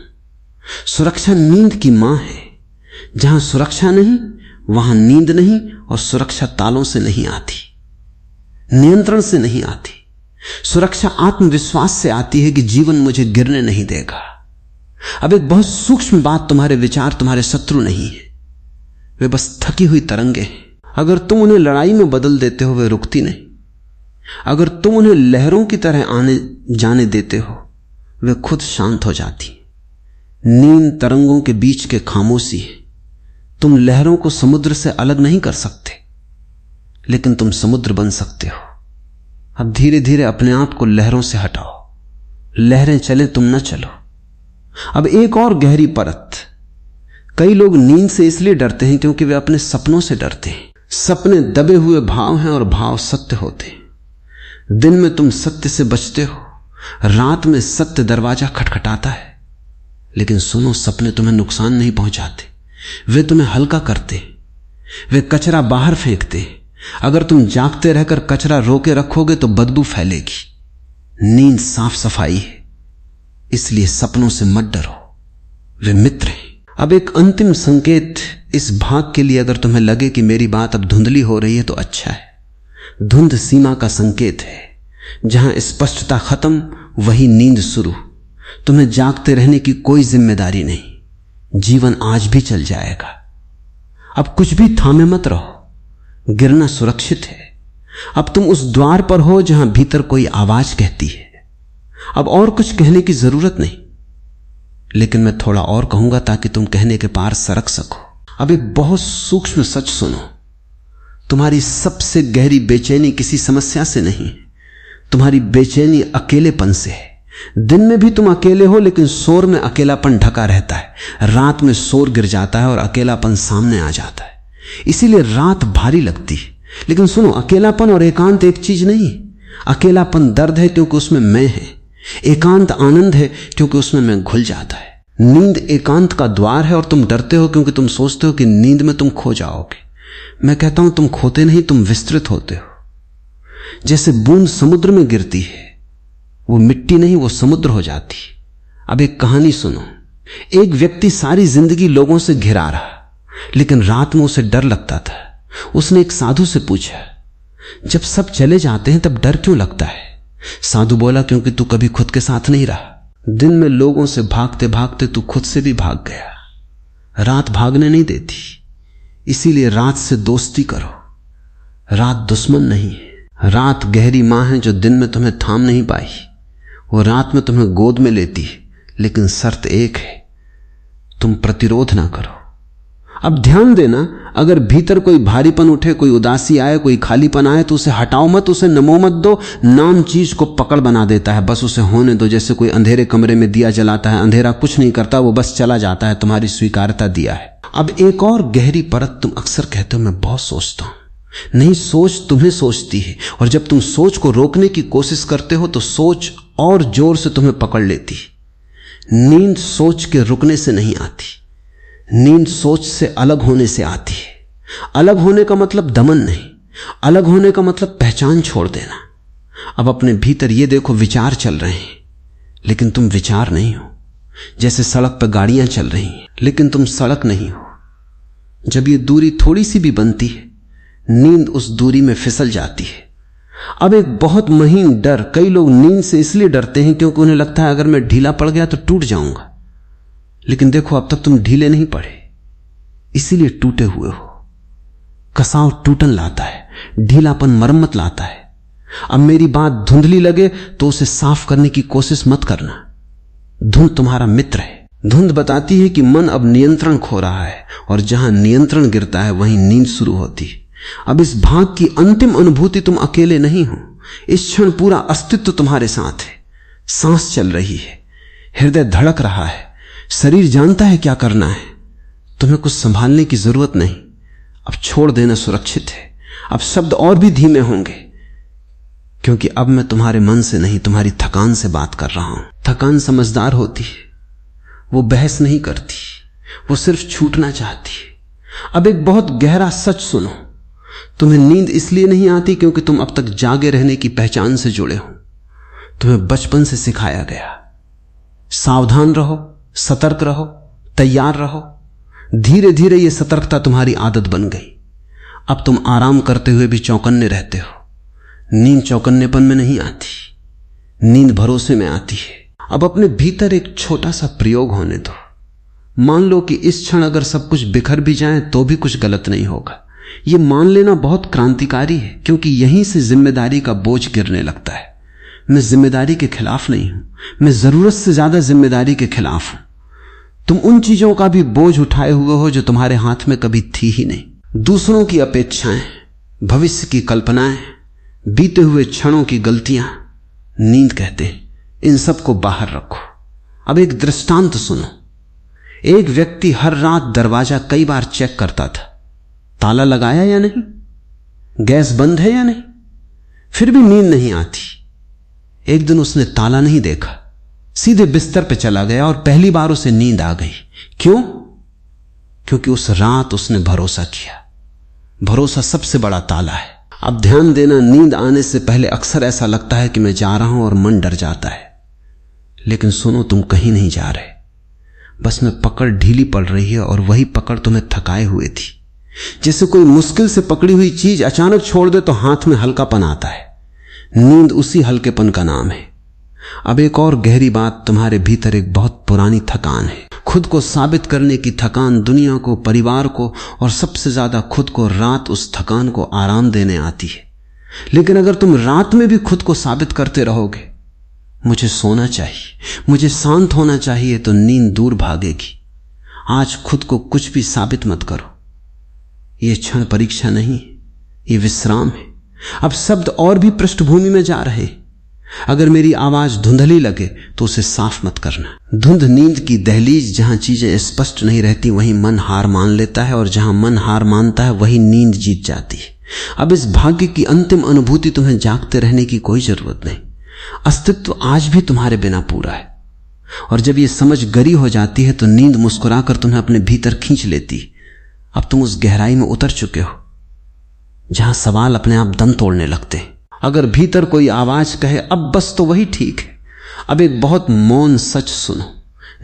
सुरक्षा नींद की मां है। जहां सुरक्षा नहीं वहां नींद नहीं, और सुरक्षा तालों से नहीं आती, नियंत्रण से नहीं आती। सुरक्षा आत्मविश्वास से आती है कि जीवन मुझे गिरने नहीं देगा। अब एक बहुत सूक्ष्म बात, तुम्हारे विचार तुम्हारे शत्रु नहीं है, वे बस थकी हुई तरंगे हैं। अगर तुम उन्हें लड़ाई में बदल देते हो वे रुकती नहीं। अगर तुम उन्हें लहरों की तरह आने जाने देते हो वे खुद शांत हो जाती। नींद तरंगों के बीच के खामोशी है। तुम लहरों को समुद्र से अलग नहीं कर सकते, लेकिन तुम समुद्र बन सकते हो। अब धीरे धीरे अपने आप को लहरों से हटाओ। लहरें चले, तुम न चलो। अब एक और गहरी परत। कई लोग नींद से इसलिए डरते हैं क्योंकि वे अपने सपनों से डरते हैं। सपने दबे हुए भाव हैं और भाव सत्य होते हैं। दिन में तुम सत्य से बचते हो, रात में सत्य दरवाजा खटखटाता है। लेकिन सुनो, सपने तुम्हें नुकसान नहीं पहुंचाते, वे तुम्हें हल्का करते, वे कचरा बाहर फेंकते। अगर तुम जागते रहकर कचरा रोके रखोगे तो बदबू फैलेगी। नींद साफ सफाई है, इसलिए सपनों से मत डरो, वे मित्र हैं। अब एक अंतिम संकेत इस भाग के लिए, अगर तुम्हें लगे कि मेरी बात अब धुंधली हो रही है तो अच्छा है। धुंध सीमा का संकेत है। जहां स्पष्टता खत्म वही नींद शुरू। तुम्हें जागते रहने की कोई जिम्मेदारी नहीं, जीवन आज भी चल जाएगा। अब कुछ भी थामे मत रहो, गिरना सुरक्षित है। अब तुम उस द्वार पर हो जहां भीतर कोई आवाज कहती है। अब और कुछ कहने की जरूरत नहीं, लेकिन मैं थोड़ा और कहूंगा ताकि तुम कहने के पार सरक सको। अब एक बहुत सूक्ष्म सच सुनो। तुम्हारी सबसे गहरी बेचैनी किसी समस्या से नहीं, तुम्हारी बेचैनी अकेलेपन से है। दिन में भी तुम अकेले हो, लेकिन शोर में अकेलापन ढका रहता है। रात में शोर गिर जाता है और अकेलापन सामने आ जाता है, इसीलिए रात भारी लगती है। लेकिन सुनो, अकेलापन और एकांत एक चीज नहीं। अकेलापन दर्द है क्योंकि उसमें मैं है, एकांत आनंद है क्योंकि उसमें मैं घुल जाता है। नींद एकांत का द्वार है और तुम डरते हो क्योंकि तुम सोचते हो कि नींद में तुम खो जाओगे। मैं कहता हूं तुम खोते नहीं, तुम विस्तृत होते हो। जैसे बूंद समुद्र में गिरती है, वो मिट्टी नहीं, वो समुद्र हो जाती। अब एक कहानी सुनो। एक व्यक्ति सारी जिंदगी लोगों से घिरा रहा, लेकिन रात में उसे डर लगता था। उसने एक साधु से पूछा, जब सब चले जाते हैं तब डर क्यों लगता है? साधु बोला, क्योंकि तू कभी खुद के साथ नहीं रहा। दिन में लोगों से भागते भागते तू खुद से भी भाग गया। रात भागने नहीं देती, इसीलिए रात से दोस्ती करो। रात दुश्मन नहीं है। रात गहरी मां है जो दिन में तुम्हें थाम नहीं पाई। वो रात में तुम्हें गोद में लेती है, लेकिन शर्त एक है, तुम प्रतिरोध ना करो। अब ध्यान देना, अगर भीतर कोई भारीपन उठे, कोई उदासी आए, कोई खालीपन आए, तो उसे हटाओ मत, उसे नमो मत दो। नाम चीज को पकड़ बना देता है, बस उसे होने दो। जैसे कोई अंधेरे कमरे में दिया जलाता है, अंधेरा कुछ नहीं करता, वो बस चला जाता है। तुम्हारी स्वीकारता दिया है। अब एक और गहरी परत, तुम अक्सर कहते हो मैं बहुत सोचता हूं। नहीं, सोच तुम्हें सोचती है, और जब तुम सोच को रोकने की कोशिश करते हो तो सोच और जोर से तुम्हें पकड़ लेती है। नींद सोच के रुकने से नहीं आती, नींद सोच से अलग होने से आती है। अलग होने का मतलब दमन नहीं, अलग होने का मतलब पहचान छोड़ देना। अब अपने भीतर ये देखो, विचार चल रहे हैं लेकिन तुम विचार नहीं हो। जैसे सड़क पर गाड़ियां चल रही हैं लेकिन तुम सड़क नहीं हो। जब ये दूरी थोड़ी सी भी बनती है, नींद उस दूरी में फिसल जाती है। अब एक बहुत महीन डर, कई लोग नींद से इसलिए डरते हैं क्योंकि उन्हें लगता है अगर मैं ढीला पड़ गया तो टूट जाऊंगा। लेकिन देखो, अब तक तुम ढीले नहीं पड़े, इसीलिए टूटे हुए हो। कसाव टूटन लाता है, ढीलापन मरम्मत लाता है। अब मेरी बात धुंधली लगे तो उसे साफ करने की कोशिश मत करना। धुंध तुम्हारा मित्र है। धुंध बताती है कि मन अब नियंत्रण खो रहा है, और जहां नियंत्रण गिरता है वहीं नींद शुरू होती है। अब इस भाग की अंतिम अनुभूति, तुम अकेले नहीं हो। इस क्षण पूरा अस्तित्व तुम्हारे साथ है। सांस चल रही है, हृदय धड़क रहा है, शरीर जानता है क्या करना है। तुम्हें कुछ संभालने की जरूरत नहीं। अब छोड़ देना सुरक्षित है। अब शब्द और भी धीमे होंगे, क्योंकि अब मैं तुम्हारे मन से नहीं, तुम्हारी थकान से बात कर रहा हूं। थकान समझदार होती है, वो बहस नहीं करती, वो सिर्फ छूटना चाहती है। अब एक बहुत गहरा सच सुनो, तुम्हें नींद इसलिए नहीं आती क्योंकि तुम अब तक जागे रहने की पहचान से जुड़े हो। तुम्हें बचपन से सिखाया गया, सावधान रहो, सतर्क रहो, तैयार रहो। धीरे धीरे यह सतर्कता तुम्हारी आदत बन गई। अब तुम आराम करते हुए भी चौकन्ने रहते हो। नींद चौकन्नेपन में नहीं आती, नींद भरोसे में आती है। अब अपने भीतर एक छोटा सा प्रयोग होने दो। मान लो कि इस क्षण अगर सब कुछ बिखर भी जाए तो भी कुछ गलत नहीं होगा। यह मान लेना बहुत क्रांतिकारी है, क्योंकि यहीं से जिम्मेदारी का बोझ गिरने लगता है। मैं जिम्मेदारी के खिलाफ नहीं हूं, मैं जरूरत से ज्यादा जिम्मेदारी के खिलाफ हूं। तुम उन चीजों का भी बोझ उठाए हुए हो जो तुम्हारे हाथ में कभी थी ही नहीं। दूसरों की अपेक्षाएं, भविष्य की कल्पनाएं, बीते हुए क्षणों की गलतियां, नींद कहते हैं, इन सब को बाहर रखो। अब एक दृष्टांत सुनो। एक व्यक्ति हर रात दरवाजा कई बार चेक करता था, ताला लगाया या नहीं, गैस बंद है या नहीं, फिर भी नींद नहीं आती। एक दिन उसने ताला नहीं देखा, सीधे बिस्तर पे चला गया और पहली बार उसे नींद आ गई। क्यों? क्योंकि उस रात उसने भरोसा किया। भरोसा सबसे बड़ा ताला है। अब ध्यान देना, नींद आने से पहले अक्सर ऐसा लगता है कि मैं जा रहा हूं और मन डर जाता है। लेकिन सुनो, तुम कहीं नहीं जा रहे, बस में पकड़ ढीली पड़ रही है और वही पकड़ तुम्हें थकाए हुए थी। जैसे कोई मुश्किल से पकड़ी हुई चीज अचानक छोड़ दे तो हाथ में हल्कापन आता है। नींद उसी हल्केपन का नाम है। अब एक और गहरी बात, तुम्हारे भीतर एक बहुत पुरानी थकान है, खुद को साबित करने की थकान। दुनिया को, परिवार को और सबसे ज्यादा खुद को रात उस थकान को आराम देने आती है। लेकिन अगर तुम रात में भी खुद को साबित करते रहोगे, मुझे सोना चाहिए, मुझे शांत होना चाहिए, तो नींद दूर भागेगी। आज खुद को कुछ भी साबित मत करो। यह क्षण परीक्षा नहीं, यह विश्राम है। अब शब्द और भी पृष्ठभूमि में जा रहे। अगर मेरी आवाज धुंधली लगे तो उसे साफ मत करना। धुंध नींद की दहलीज, जहां चीजें स्पष्ट नहीं रहती वहीं मन हार मान लेता है, और जहां मन हार मानता है वहीं नींद जीत जाती है। अब इस भाग्य की अंतिम अनुभूति तुम्हें जागते रहने की कोई जरूरत नहीं। अस्तित्व आज भी तुम्हारे बिना पूरा है। और जब यह समझ गरी हो जाती है तो नींद मुस्कुराकर तुम्हें अपने भीतर खींच लेती। अब तुम उस गहराई में उतर चुके हो जहां सवाल अपने आप दम तोड़ने लगते हैं। अगर भीतर कोई आवाज कहे अब बस, तो वही ठीक है। अब एक बहुत मौन सच सुनो।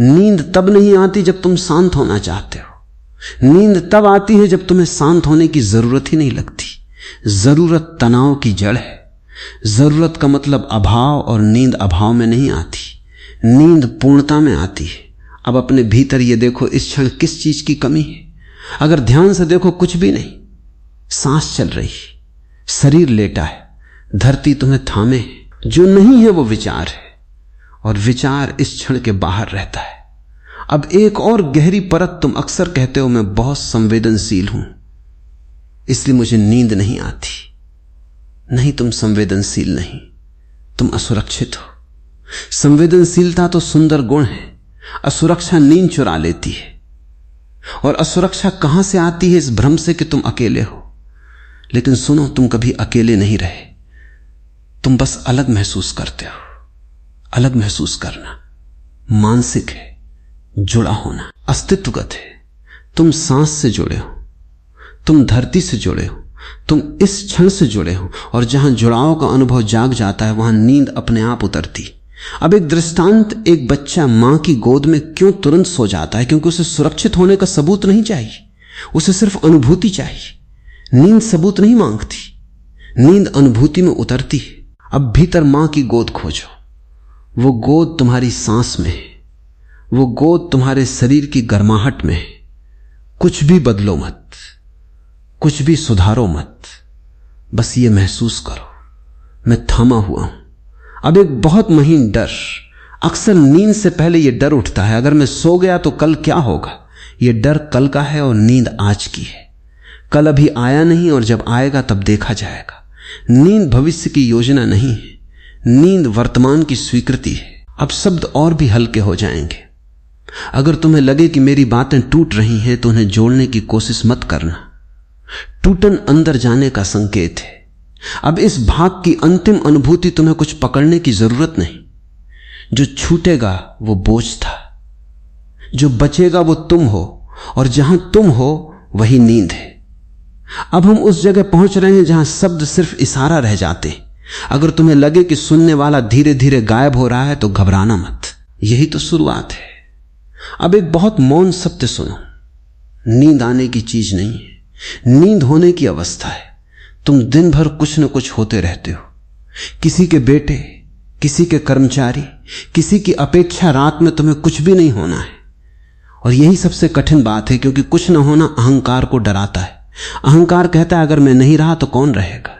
नींद तब नहीं आती जब तुम शांत होना चाहते हो। नींद तब आती है जब तुम्हें शांत होने की जरूरत ही नहीं लगती। जरूरत तनाव की जड़ है। जरूरत का मतलब अभाव, और नींद अभाव में नहीं आती, नींद पूर्णता में आती है। अब अपने भीतर ये देखो, इस क्षण किस चीज की कमी है। अगर ध्यान से देखो कुछ भी नहीं, सांस चल रही, शरीर लेटा है, धरती तुम्हें थामे है। जो नहीं है वो विचार है, और विचार इस क्षण के बाहर रहता है। अब एक और गहरी परत, तुम अक्सर कहते हो मैं बहुत संवेदनशील हूं इसलिए मुझे नींद नहीं आती। नहीं, तुम संवेदनशील नहीं, तुम असुरक्षित हो। संवेदनशीलता तो सुंदर गुण है, असुरक्षा नींद चुरा लेती है। और असुरक्षा कहां से आती है? इस भ्रम से कि तुम अकेले हो। लेकिन सुनो, तुम कभी अकेले नहीं रहे, तुम बस अलग महसूस करते हो। अलग महसूस करना मानसिक है, जुड़ा होना अस्तित्वगत है। तुम सांस से जुड़े हो, तुम धरती से जुड़े हो, तुम इस क्षण से जुड़े हो, और जहां जुड़ाव का अनुभव जाग जाता है वहां नींद अपने आप उतरती। अब एक दृष्टांत, एक बच्चा मां की गोद में क्यों तुरंत सो जाता है? क्योंकि उसे सुरक्षित होने का सबूत नहीं चाहिए, उसे सिर्फ अनुभूति चाहिए। नींद सबूत नहीं मांगती, नींद अनुभूति में उतरती है। अब भीतर मां की गोद खोजो, वो गोद तुम्हारी सांस में है, वो गोद तुम्हारे शरीर की गर्माहट में है। कुछ भी बदलो मत, कुछ भी सुधारो मत, बस ये महसूस करो मैं थामा हुआ हूं। अब एक बहुत महीन डर, अक्सर नींद से पहले यह डर उठता है, अगर मैं सो गया तो कल क्या होगा? यह डर कल का है और नींद आज की है। कल अभी आया नहीं और जब आएगा तब देखा जाएगा। नींद भविष्य की योजना नहीं है, नींद वर्तमान की स्वीकृति है। अब शब्द और भी हल्के हो जाएंगे। अगर तुम्हें लगे कि मेरी बातें टूट रही हैं तो उन्हें जोड़ने की कोशिश मत करना। टूटन अंदर जाने का संकेत है। अब इस भाग की अंतिम अनुभूति तुम्हें कुछ पकड़ने की जरूरत नहीं। जो छूटेगा वो बोझ था, जो बचेगा वो तुम हो, और जहां तुम हो वही नींद है। अब हम उस जगह पहुंच रहे हैं जहां शब्द सिर्फ इशारा रह जाते। अगर तुम्हें लगे कि सुनने वाला धीरे धीरे गायब हो रहा है तो घबराना मत, यही तो शुरुआत है। अब एक बहुत मौन सत्य सुनो, नींद आने की चीज नहीं है, नींद होने की अवस्था है। तुम दिन भर कुछ न कुछ होते रहते हो, किसी के बेटे, किसी के कर्मचारी, किसी की अपेक्षा। रात में तुम्हें कुछ भी नहीं होना है, और यही सबसे कठिन बात है, क्योंकि कुछ न होना अहंकार को डराता है। अहंकार कहता है अगर मैं नहीं रहा तो कौन रहेगा?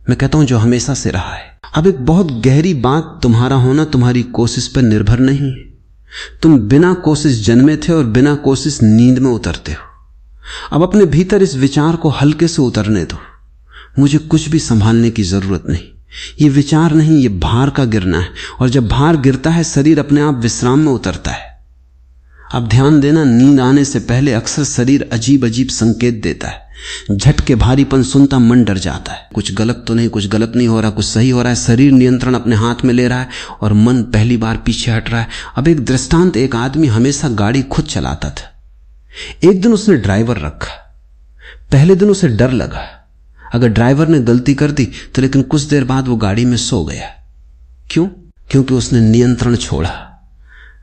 मैं कहता हूं जो हमेशा से रहा है। अब एक बहुत गहरी बात, तुम्हारा होना तुम्हारी कोशिश पर निर्भर नहीं है। तुम बिना कोशिश जन्मे थे और बिना कोशिश नींद में उतरते हो। अब अपने भीतर इस विचार को हल्के से उतरने दो, मुझे कुछ भी संभालने की जरूरत नहीं। ये विचार नहीं, ये भार का गिरना है, और जब भार गिरता है शरीर अपने आप विश्राम में उतरता है। अब ध्यान देना, नींद आने से पहले अक्सर शरीर अजीब अजीब संकेत देता है। झटके भारीपन सुनता मन डर जाता है, कुछ गलत तो नहीं, कुछ गलत नहीं हो रहा, कुछ सही हो रहा है। शरीर नियंत्रण अपने हाथ में ले रहा है और मन पहली बार पीछे हट रहा है। अब एक दृष्टांत, एक आदमी हमेशा गाड़ी खुद चलाता था। एक दिन उसने ड्राइवर रखा। पहले दिन उसे डर लगा अगर ड्राइवर ने गलती कर दी तो, लेकिन कुछ देर बाद वो गाड़ी में सो गया। क्यों? क्योंकि उसने नियंत्रण छोड़ा।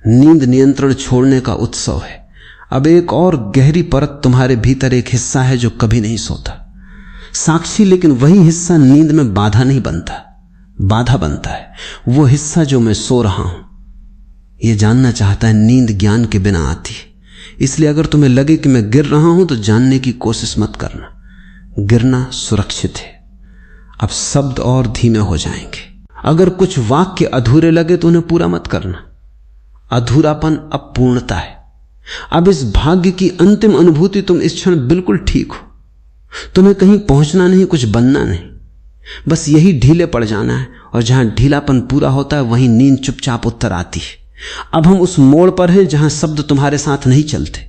नींद नियंत्रण छोड़ने का उत्सव है। अब एक और गहरी परत, तुम्हारे भीतर एक हिस्सा है जो कभी नहीं सोता, साक्षी, लेकिन वही हिस्सा नींद में बाधा नहीं बनता, बाधा बनता है। वो हिस्सा जो मैं सो रहा हूं ये जानना चाहता है। नींद ज्ञान के बिना आती है, इसलिए अगर तुम्हें लगे कि मैं गिर रहा हूं तो जानने की कोशिश मत करना, गिरना सुरक्षित है। अब शब्द और धीमे हो जाएंगे। अगर कुछ वाक्य अधूरे लगे तो उन्हें पूरा मत करना। अधूरापन अब पूर्णता है। अब इस भाग्य की अंतिम अनुभूति, तुम इस क्षण बिल्कुल ठीक हो, तुम्हें कहीं पहुंचना नहीं, कुछ बनना नहीं, बस यही ढीले पड़ जाना है, और जहां ढीलापन पूरा होता है वहीं नींद चुपचाप उत्तर आती है। अब हम उस मोड़ पर हैं जहां शब्द तुम्हारे साथ नहीं चलते,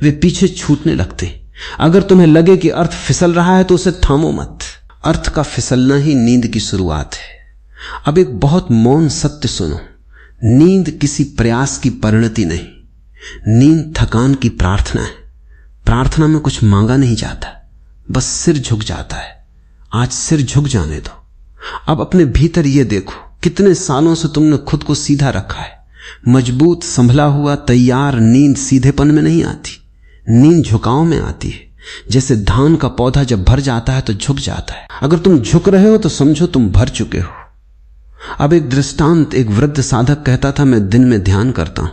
वे पीछे छूटने लगते। अगर तुम्हें लगे कि अर्थ फिसल रहा है तो उसे थामो मत, अर्थ का फिसलना ही नींद की शुरुआत है। अब एक बहुत मौन सत्य सुनो, नींद किसी प्रयास की परिणति नहीं, नींद थकान की प्रार्थना है। प्रार्थना में कुछ मांगा नहीं जाता, बस सिर झुक जाता है। आज सिर झुक जाने दो। अब अपने भीतर ये देखो, कितने सालों से तुमने खुद को सीधा रखा है, मजबूत, संभला हुआ, तैयार। नींद सीधेपन में नहीं आती, नींद झुकाव में आती है। जैसे धान का पौधा जब भर जाता है तो झुक जाता है। अगर तुम झुक रहे हो तो समझो तुम भर चुके हो। अब एक दृष्टांत, एक वृद्ध साधक कहता था मैं दिन में ध्यान करता हूं,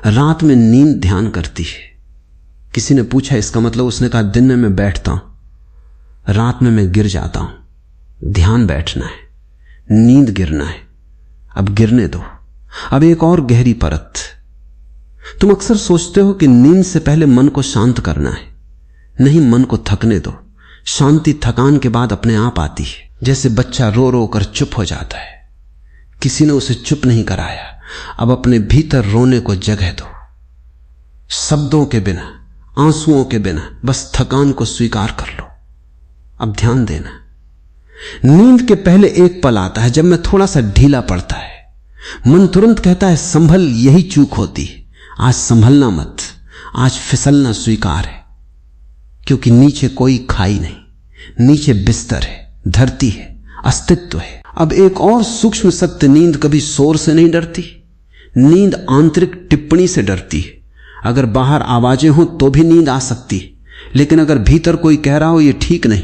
रात में नींद ध्यान करती है। किसी ने पूछा इसका मतलब, उसने कहा दिन में मैं बैठता हूं, रात में मैं गिर जाता हूं। ध्यान बैठना है, नींद गिरना है। अब गिरने दो। अब एक और गहरी परत। तुम अक्सर सोचते हो कि नींद से पहले मन को शांत करना है। नहीं, मन को थकने दो। शांति थकान के बाद अपने आप आती है। जैसे बच्चा रो रो कर चुप हो जाता है, किसी ने उसे चुप नहीं कराया। अब अपने भीतर रोने को जगह दो, शब्दों के बिना, आंसुओं के बिना, बस थकान को स्वीकार कर लो। अब ध्यान देना। नींद के पहले एक पल आता है जब मैं थोड़ा सा ढीला पड़ता है। मन तुरंत कहता है संभल, यही चूक होती है, आज संभलना मत, आज फिसलना स्वीकार है। क्योंकि नीचे कोई खाई नहीं, नीचे बिस्तर है, धरती है, अस्तित्व है। अब एक और सूक्ष्म सत्य, नींद कभी शोर से नहीं डरती। नींद आंतरिक टिप्पणी से डरती है। अगर बाहर आवाजें हो तो भी नींद आ सकती है, लेकिन अगर भीतर कोई कह रहा हो ये ठीक नहीं,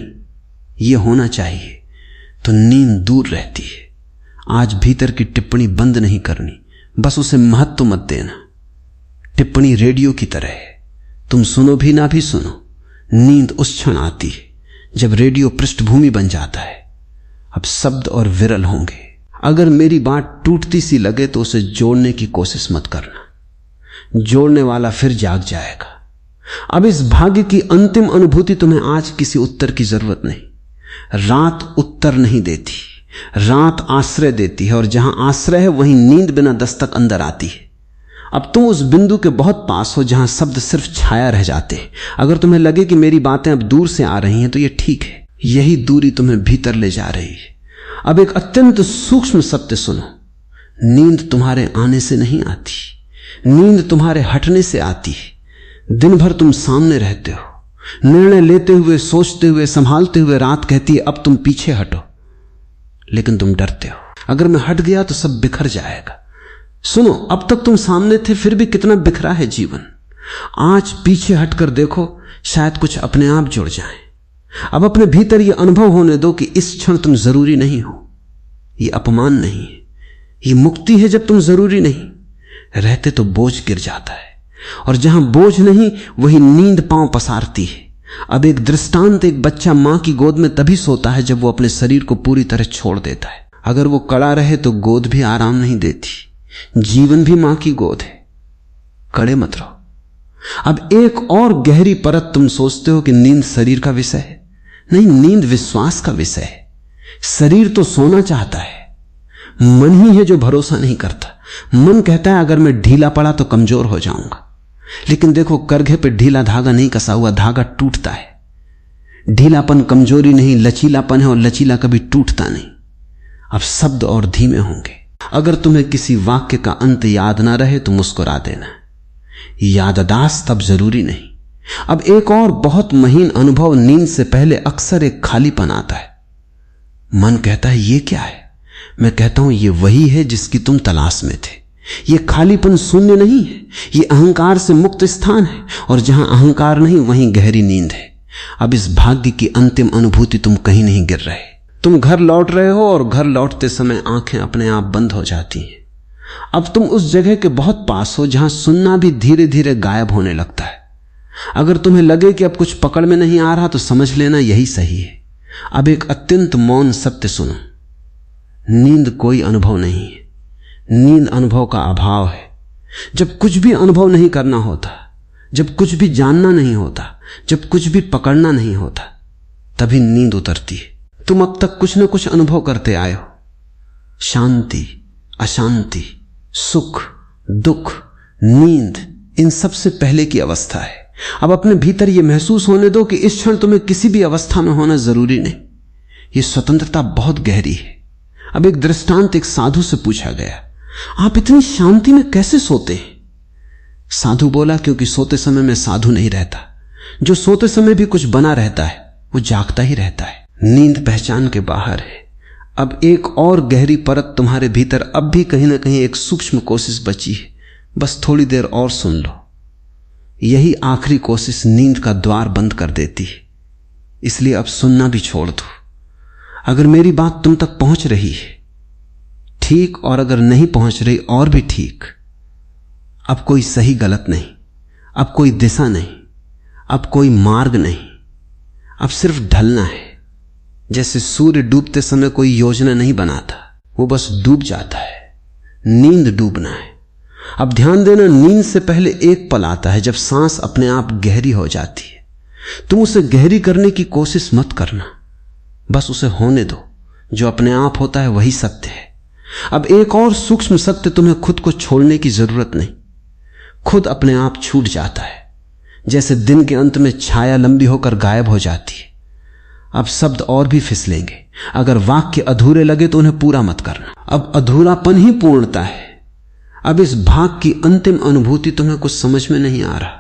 ये होना चाहिए, तो नींद दूर रहती है। आज भीतर की टिप्पणी बंद नहीं करनी, बस उसे महत्व मत देना। टिप्पणी रेडियो की तरह है, तुम सुनो भी ना भी सुनो, नींद उस क्षण आती है जब रेडियो पृष्ठभूमि बन जाता है। अब शब्द और विरल होंगे। अगर मेरी बात टूटती सी लगे तो उसे जोड़ने की कोशिश मत करना, जोड़ने वाला फिर जाग जाएगा। अब इस भाग्य की अंतिम अनुभूति तुम्हें आज किसी उत्तर की जरूरत नहीं। रात उत्तर नहीं देती, रात आश्रय देती है, और जहां आश्रय है वहीं नींद बिना दस्तक अंदर आती है। अब तुम उस बिंदु के बहुत पास हो जहां शब्द सिर्फ छाया रह जाते हैं। अगर तुम्हें लगे कि मेरी बातें अब दूर से आ रही हैं तो ये ठीक है, यही दूरी तुम्हें भीतर ले जा रही है। अब एक अत्यंत सूक्ष्म सत्य सुनो, नींद तुम्हारे आने से नहीं आती, नींद तुम्हारे हटने से आती है। दिन भर तुम सामने रहते हो, निर्णय लेते हुए, सोचते हुए, संभालते हुए। रात कहती है अब तुम पीछे हटो, लेकिन तुम डरते हो, अगर मैं हट गया तो सब बिखर जाएगा। सुनो, अब तक तुम सामने थे फिर भी कितना बिखरा है जीवन। आज पीछे हटकर देखो, शायद कुछ अपने आप जुड़ जाए। अब अपने भीतर यह अनुभव होने दो कि इस क्षण तुम जरूरी नहीं हो। यह अपमान नहीं है, यह मुक्ति है। जब तुम जरूरी नहीं रहते तो बोझ गिर जाता है, और जहां बोझ नहीं वही नींद पांव पसारती है। अब एक दृष्टांत, एक बच्चा मां की गोद में तभी सोता है जब वो अपने शरीर को पूरी तरह छोड़ देता है। अगर वो कड़ा रहे तो गोद भी आराम नहीं देती। जीवन भी मां की गोद है, कड़े मत रहो। अब एक और गहरी परत, तुम सोचते हो कि नींद शरीर का विषय है। नहीं, नींद विश्वास का विषय है। शरीर तो सोना चाहता है, मन ही है जो भरोसा नहीं करता। मन कहता है अगर मैं ढीला पड़ा तो कमजोर हो जाऊंगा, लेकिन देखो करघे पे ढीला धागा नहीं कसा हुआ, धागा टूटता है। ढीलापन कमजोरी नहीं, लचीलापन है, और लचीला कभी टूटता नहीं। अब शब्द और धीमे होंगे। अगर तुम्हें किसी वाक्य का अंत याद ना रहे तो मुस्कुरा देना, याददाश्त तब जरूरी नहीं। अब एक और बहुत महीन अनुभव, नींद से पहले अक्सर एक खालीपन आता है। मन कहता है ये क्या है? मैं कहता हूं ये वही है जिसकी तुम तलाश में थे। ये खालीपन शून्य नहीं है, ये अहंकार से मुक्त स्थान है, और जहां अहंकार नहीं वहीं गहरी नींद है। अब इस भाग्य की अंतिम अनुभूति, तुम कहीं नहीं गिर रहे। तुम घर लौट रहे हो और घर लौटते समय आंखें अपने आप बंद हो जाती हैं। अब तुम उस जगह के बहुत पास हो जहां सुनना भी धीरे धीरे गायब होने लगता है। अगर तुम्हें लगे कि अब कुछ पकड़ में नहीं आ रहा तो समझ लेना यही सही है। अब एक अत्यंत मौन सत्य सुनो, नींद कोई अनुभव नहीं है, नींद अनुभव का अभाव है। जब कुछ भी अनुभव नहीं करना होता, जब कुछ भी जानना नहीं होता, जब कुछ भी पकड़ना नहीं होता, तभी नींद उतरती है। तुम अब तक कुछ न कुछ अनुभव करते आए हो, शांति, अशांति, सुख, दुख, नींद, इन सबसे पहले की अवस्था है। अब अपने भीतर यह महसूस होने दो कि इस क्षण तुम्हें किसी भी अवस्था में होना जरूरी नहीं। यह स्वतंत्रता बहुत गहरी है। अब एक दृष्टांत, एक साधु से पूछा गया, आप इतनी शांति में कैसे सोते हैं? साधु बोला, क्योंकि सोते समय में साधु नहीं रहता। जो सोते समय भी कुछ बना रहता है वो जागता ही रहता है। नींद पहचान के बाहर है। अब एक और गहरी परत तुम्हारे भीतर, अब भी कहीं ना कहीं एक सूक्ष्म कोशिश बची है। बस थोड़ी देर और सुन लो। यही आखिरी कोशिश नींद का द्वार बंद कर देती है। इसलिए अब सुनना भी छोड़ दो। अगर मेरी बात तुम तक पहुंच रही है ठीक, और अगर नहीं पहुंच रही और भी ठीक। अब कोई सही गलत नहीं, अब कोई दिशा नहीं, अब कोई मार्ग नहीं, अब सिर्फ ढलना है। जैसे सूर्य डूबते समय कोई योजना नहीं बनाता, वो बस डूब जाता है। नींद डूबना है। अब ध्यान देना, नींद से पहले एक पल आता है जब सांस अपने आप गहरी हो जाती है। तुम उसे गहरी करने की कोशिश मत करना, बस उसे होने दो। जो अपने आप होता है वही सत्य है। अब एक और सूक्ष्म सत्य, तुम्हें खुद को छोड़ने की जरूरत नहीं, खुद अपने आप छूट जाता है। जैसे दिन के अंत में छाया लंबी होकर गायब हो जाती है। अब शब्द और भी फिसलेंगे, अगर वाक्य अधूरे लगे तो उन्हें पूरा मत करना। अब अधूरापन ही पूर्णता है। अब इस भाग की अंतिम अनुभूति तुम्हें कुछ समझ में नहीं आ रहा,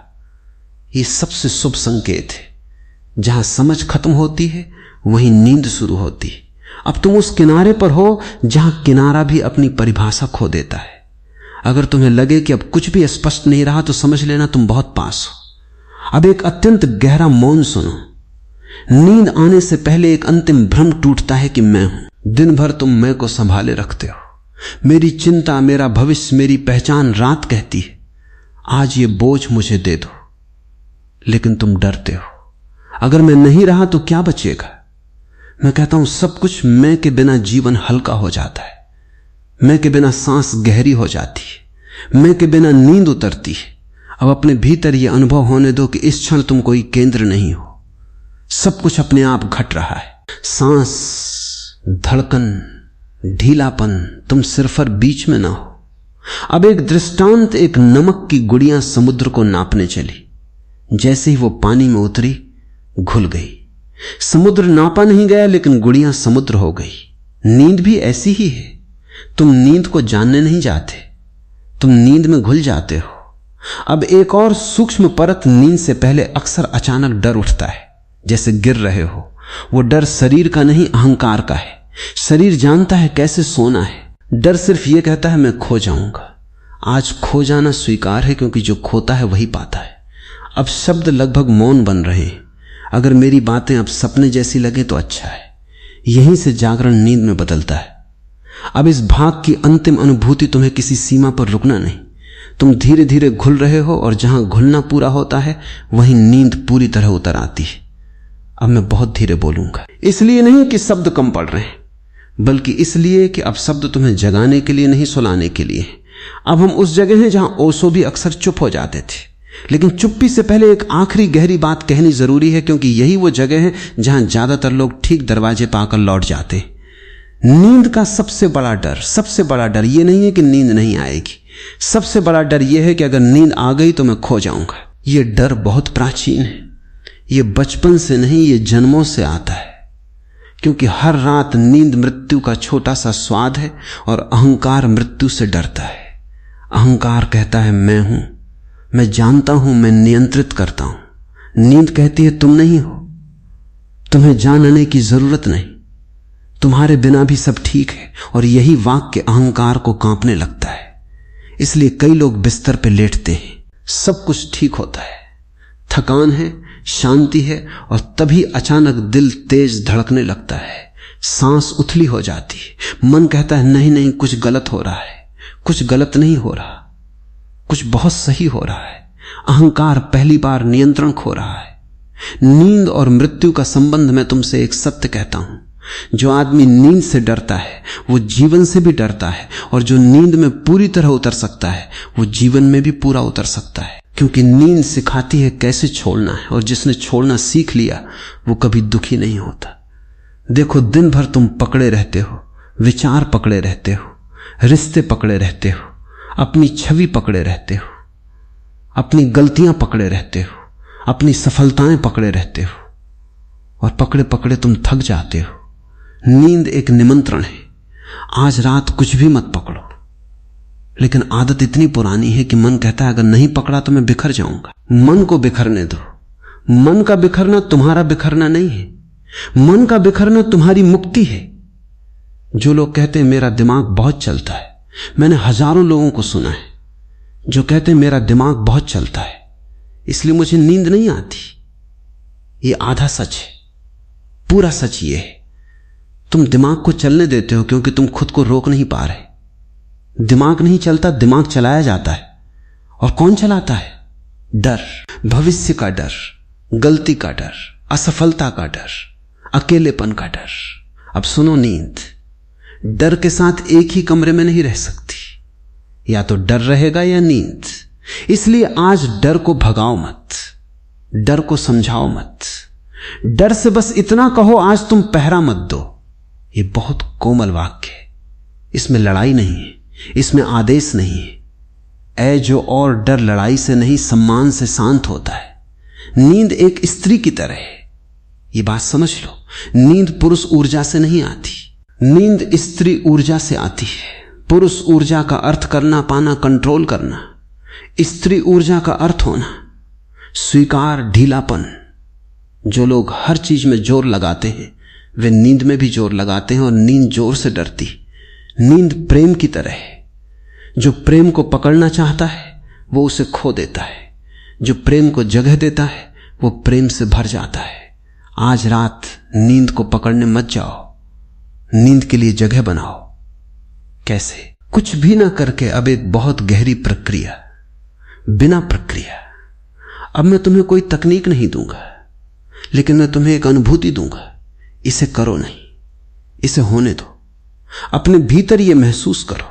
ये सबसे शुभ संकेत है। जहां समझ खत्म होती है वहीं नींद शुरू होती है। अब तुम उस किनारे पर हो जहां किनारा भी अपनी परिभाषा खो देता है। अगर तुम्हें लगे कि अब कुछ भी स्पष्ट नहीं रहा तो समझ लेना तुम बहुत पास हो। अब एक अत्यंत गहरा मौन सुनो। नींद आने से पहले एक अंतिम भ्रम टूटता है कि मैं हूं। दिन भर तुम मैं को संभाले रखते हो। मेरी चिंता, मेरा भविष्य, मेरी पहचान रात कहती है आज ये बोझ मुझे दे दो, लेकिन तुम डरते हो। अगर मैं नहीं रहा तो क्या बचेगा? मैं कहता हूं सब कुछ मैं के बिना जीवन हल्का हो जाता है। मैं के बिना सांस गहरी हो जाती है। मैं के बिना नींद उतरती है। अब अपने भीतर यह अनुभव होने दो कि इस क्षण तुम कोई केंद्र नहीं हो, सब कुछ अपने आप घट रहा है। सांस, धड़कन, ढीलापन, तुम सिरफर बीच में ना हो। अब एक दृष्टांत, एक नमक की गुड़िया समुद्र को नापने चली। जैसे ही वो पानी में उतरी घुल गई। समुद्र नापा नहीं गया, लेकिन गुड़िया समुद्र हो गई। नींद भी ऐसी ही है। तुम नींद को जानने नहीं जाते, तुम नींद में घुल जाते हो। अब एक और सूक्ष्म परत, नींद से पहले अक्सर अचानक डर उठता है, जैसे गिर रहे हो। वो डर शरीर का नहीं, अहंकार का है। शरीर जानता है कैसे सोना है। डर सिर्फ ये कहता है मैं खो जाऊंगा। आज खो जाना स्वीकार है, क्योंकि जो खोता है वही पाता है। अब शब्द लगभग मौन बन रहे हैं। अगर मेरी बातें अब सपने जैसी लगे तो अच्छा है। यहीं से जागरण नींद में बदलता है। अब इस भाग की अंतिम अनुभूति तुम्हें किसी सीमा पर रुकना नहीं। तुम धीरे धीरे घुल रहे हो, और जहां घुलना पूरा होता है वहीं नींद पूरी तरह उतर आती है। अब मैं बहुत धीरे बोलूंगा, इसलिए नहीं कि शब्द कम पड़ रहे हैं, बल्कि इसलिए कि अब शब्द तुम्हें जगाने के लिए नहीं, सुलाने के लिए। अब हम उस जगह हैं जहां ओशो भी अक्सर चुप हो जाते थे, लेकिन चुप्पी से पहले एक आखिरी गहरी बात कहनी जरूरी है, क्योंकि यही वो जगह है जहां ज्यादातर लोग ठीक दरवाजे पर आकर लौट जाते। नींद का सबसे बड़ा डर यह नहीं है कि नींद नहीं आएगी। सबसे बड़ा डर यह है कि अगर नींद आ गई तो मैं खो जाऊंगा। यह डर बहुत प्राचीन है। यह बचपन से नहीं, यह जन्मों से आता है। क्योंकि हर रात नींद मृत्यु का छोटा सा स्वाद है, और अहंकार मृत्यु से डरता है। अहंकार कहता है मैं हूं, मैं जानता हूं, मैं नियंत्रित करता हूं। नींद कहती है तुम नहीं हो, तुम्हें जानने की जरूरत नहीं, तुम्हारे बिना भी सब ठीक है। और यही वाक्य अहंकार को कांपने लगता है। इसलिए कई लोग बिस्तर पे लेटते हैं, सब कुछ ठीक होता है, थकान है, शांति है, और तभी अचानक दिल तेज धड़कने लगता है, सांस उथली हो जाती है। मन कहता है नहीं नहीं, कुछ गलत हो रहा है। कुछ गलत नहीं हो रहा, कुछ बहुत सही हो रहा है। अहंकार पहली बार नियंत्रण खो रहा है। नींद और मृत्यु का संबंध, मैं तुमसे एक सत्य कहता हूं, जो आदमी नींद से डरता है वो जीवन से भी डरता है, और जो नींद में पूरी तरह उतर सकता है वो जीवन में भी पूरा उतर सकता है। क्योंकि नींद सिखाती है कैसे छोड़ना है, और जिसने छोड़ना सीख लिया वो कभी दुखी नहीं होता। देखो, दिन भर तुम पकड़े रहते हो, विचार पकड़े रहते हो, रिश्ते पकड़े रहते हो, अपनी छवि पकड़े रहते हो, अपनी गलतियां पकड़े रहते हो, अपनी सफलताएं पकड़े रहते हो, और पकड़े पकड़े तुम थक जाते हो। नींद एक निमंत्रण है, आज रात कुछ भी मत पकड़ो। लेकिन आदत इतनी पुरानी है कि मन कहता है अगर नहीं पकड़ा तो मैं बिखर जाऊंगा। मन को बिखरने दो। मन का बिखरना तुम्हारा बिखरना नहीं है, मन का बिखरना तुम्हारी मुक्ति है। जो लोग कहते हैं मेरा दिमाग बहुत चलता है, मैंने हजारों लोगों को सुना है जो कहते हैं मेरा दिमाग बहुत चलता है इसलिए मुझे नींद नहीं आती। ये आधा सच है, पूरा सच ये है तुम दिमाग को चलने देते हो क्योंकि तुम खुद को रोक नहीं पा रहे। दिमाग नहीं चलता, दिमाग चलाया जाता है। और कौन चलाता है? डर, भविष्य का डर, गलती का डर, असफलता का डर, अकेलेपन का डर। अब सुनो, नींद डर के साथ एक ही कमरे में नहीं रह सकती, या तो डर रहेगा या नींद। इसलिए आज डर को भगाओ मत, डर को समझाओ मत। डर से बस इतना कहो, आज तुम पहरा मत दो। ये बहुत कोमल वाक्य है, इसमें लड़ाई नहीं है, इसमें आदेश नहीं है। ऐ जो और डर लड़ाई से नहीं सम्मान से शांत होता है। नींद एक स्त्री की तरह है, ये बात समझ लो। नींद पुरुष ऊर्जा से नहीं आती, नींद स्त्री ऊर्जा से आती है। पुरुष ऊर्जा का अर्थ करना, पाना, कंट्रोल करना। स्त्री ऊर्जा का अर्थ होना स्वीकार, ढीलापन। जो लोग हर चीज में जोर लगाते हैं वे नींद में भी जोर लगाते हैं, और नींद जोर से डरती। नींद प्रेम की तरह है, जो प्रेम को पकड़ना चाहता है वो उसे खो देता है, जो प्रेम को जगह देता है वो प्रेम से भर जाता है। आज रात नींद को पकड़ने मत जाओ, नींद के लिए जगह बनाओ। कैसे? कुछ भी ना करके। अब एक बहुत गहरी प्रक्रिया, बिना प्रक्रिया। अब मैं तुम्हें कोई तकनीक नहीं दूंगा, लेकिन मैं तुम्हें एक अनुभूति दूंगा। इसे करो नहीं, इसे होने दो। अपने भीतर यह महसूस करो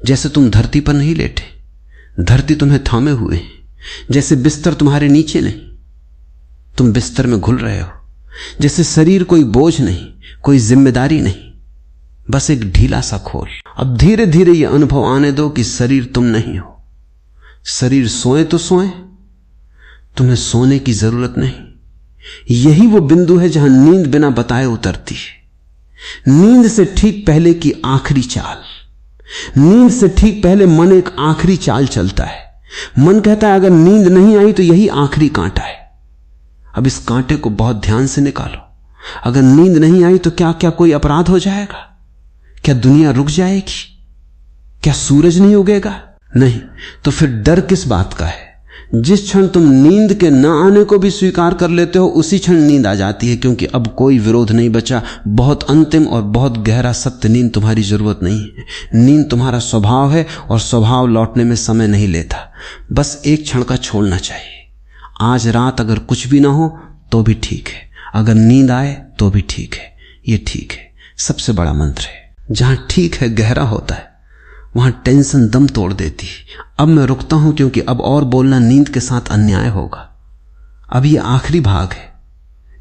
जैसे तुम धरती पर नहीं लेटे, धरती तुम्हें थामे हुए है। जैसे बिस्तर तुम्हारे नीचे नहीं, तुम बिस्तर में घुल रहे हो। जैसे शरीर कोई बोझ नहीं, कोई जिम्मेदारी नहीं, बस एक ढीला सा खोल। अब धीरे धीरे यह अनुभव आने दो कि शरीर तुम नहीं हो। शरीर सोए तो सोए, तुम्हें सोने की जरूरत नहीं। यही वो बिंदु है जहां नींद बिना बताए उतरती है। नींद से ठीक पहले की आखिरी चाल, नींद से ठीक पहले मन एक आखिरी चाल चलता है। मन कहता है अगर नींद नहीं आई तो यही आखिरी कांटा है। अब इस कांटे को बहुत ध्यान से निकालो। अगर नींद नहीं आई तो क्या क्या कोई अपराध हो जाएगा? क्या दुनिया रुक जाएगी? क्या सूरज नहीं उगेगा? नहीं। तो फिर डर किस बात का है? जिस क्षण तुम नींद के न आने को भी स्वीकार कर लेते हो उसी क्षण नींद आ जाती है, क्योंकि अब कोई विरोध नहीं बचा। बहुत अंतिम और बहुत गहरा सत्य, नींद तुम्हारी जरूरत नहीं है। नींद तुम्हारा स्वभाव है, और स्वभाव लौटने में समय नहीं लेता। बस एक क्षण का छोड़ना चाहिए। आज रात अगर कुछ भी ना हो तो भी ठीक है, अगर नींद आए तो भी ठीक है। ये ठीक है सबसे बड़ा मंत्र है। जहां ठीक है गहरा होता है वहां टेंशन दम तोड़ देती है। अब मैं रुकता हूं, क्योंकि अब और बोलना नींद के साथ अन्याय होगा। अब ये आखिरी भाग है,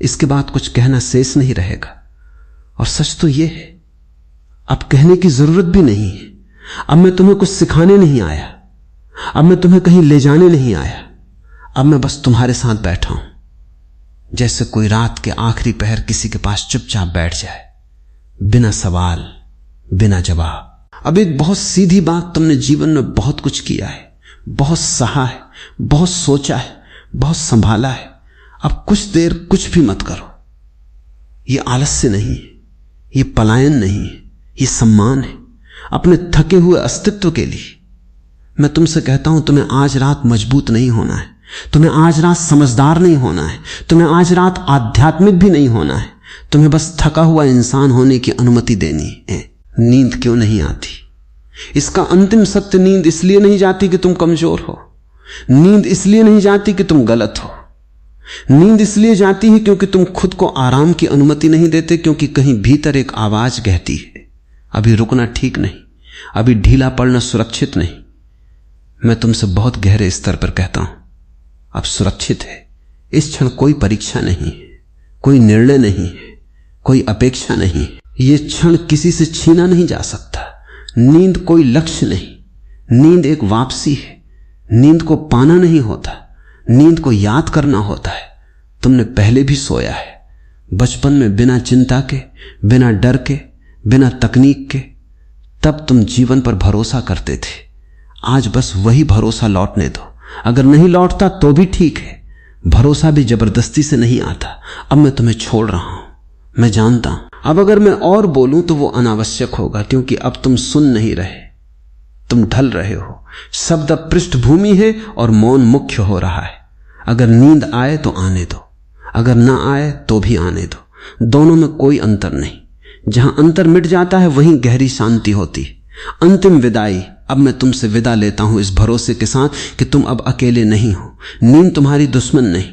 इसके बाद कुछ कहना शेष नहीं रहेगा। और सच तो ये है, अब कहने की जरूरत भी नहीं है। अब मैं तुम्हें कुछ सिखाने नहीं आया, अब मैं तुम्हें कहीं ले जाने नहीं आया। अब मैं बस तुम्हारे साथ बैठा हूं, जैसे कोई रात के आखिरी पहर किसी के पास चुपचाप बैठ जाए, बिना सवाल, बिना जवाब। अब एक बहुत सीधी बात, तुमने जीवन में बहुत कुछ किया है, बहुत सहा है, बहुत सोचा है, बहुत संभाला है। अब कुछ देर कुछ भी मत करो। ये आलस्य नहीं है, ये पलायन नहीं है, ये सम्मान है अपने थके हुए अस्तित्व के लिए। मैं तुमसे कहता हूं, तुम्हें आज रात मजबूत नहीं होना है, तुम्हें आज रात समझदार नहीं होना है, तुम्हें आज रात आध्यात्मिक भी नहीं होना है। तुम्हें बस थका हुआ इंसान होने की अनुमति देनी है। नींद क्यों नहीं आती? इसका अंतिम सत्य, नींद इसलिए नहीं जाती कि तुम कमजोर हो, नींद इसलिए नहीं जाती कि तुम गलत हो। नींद इसलिए जाती है क्योंकि तुम खुद को आराम की अनुमति नहीं देते, क्योंकि कहीं भीतर एक आवाज कहती है अभी रुकना ठीक नहीं, अभी ढीला पड़ना सुरक्षित नहीं। मैं तुमसे बहुत गहरे स्तर पर कहता हूं, अब सुरक्षित है। इस क्षण कोई परीक्षा नहीं है, कोई निर्णय नहीं है, कोई अपेक्षा नहीं। यह क्षण किसी से छीना नहीं जा सकता। नींद कोई लक्ष्य नहीं, नींद एक वापसी है। नींद को पाना नहीं होता, नींद को याद करना होता है। तुमने पहले भी सोया है, बचपन में, बिना चिंता के, बिना डर के, बिना तकनीक के। तब तुम जीवन पर भरोसा करते थे। आज बस वही भरोसा लौटने दो। अगर नहीं लौटता तो भी ठीक है, भरोसा भी जबरदस्ती से नहीं आता। अब मैं तुम्हें छोड़ रहा हूं, मैं जानता हूं। अब अगर मैं और बोलूं तो वो अनावश्यक होगा, क्योंकि अब तुम सुन नहीं रहे, तुम ढल रहे हो। शब्द पृष्ठभूमि है और मौन मुख्य हो रहा है। अगर नींद आए तो आने दो, अगर ना आए तो भी आने दो। दोनों में कोई अंतर नहीं। जहां अंतर मिट जाता है वहीं गहरी शांति होती है। अंतिम विदाई। अब मैं तुमसे विदा लेता हूं इस भरोसे के साथ कि तुम अब अकेले नहीं हो। नींद तुम्हारी दुश्मन नहीं,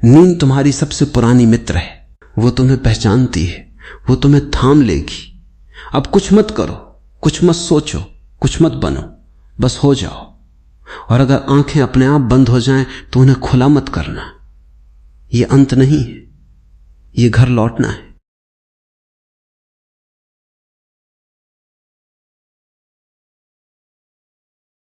नींद तुम्हारी सबसे पुरानी मित्र है, वो तुम्हें पहचानती है, वो तुम्हें थाम लेगी। अब कुछ मत करो, कुछ मत सोचो, कुछ मत बनो, बस हो जाओ। और अगर आंखें अपने आप बंद हो जाएं तो उन्हें खुला मत करना। ये अंत नहीं है, ये घर लौटना है।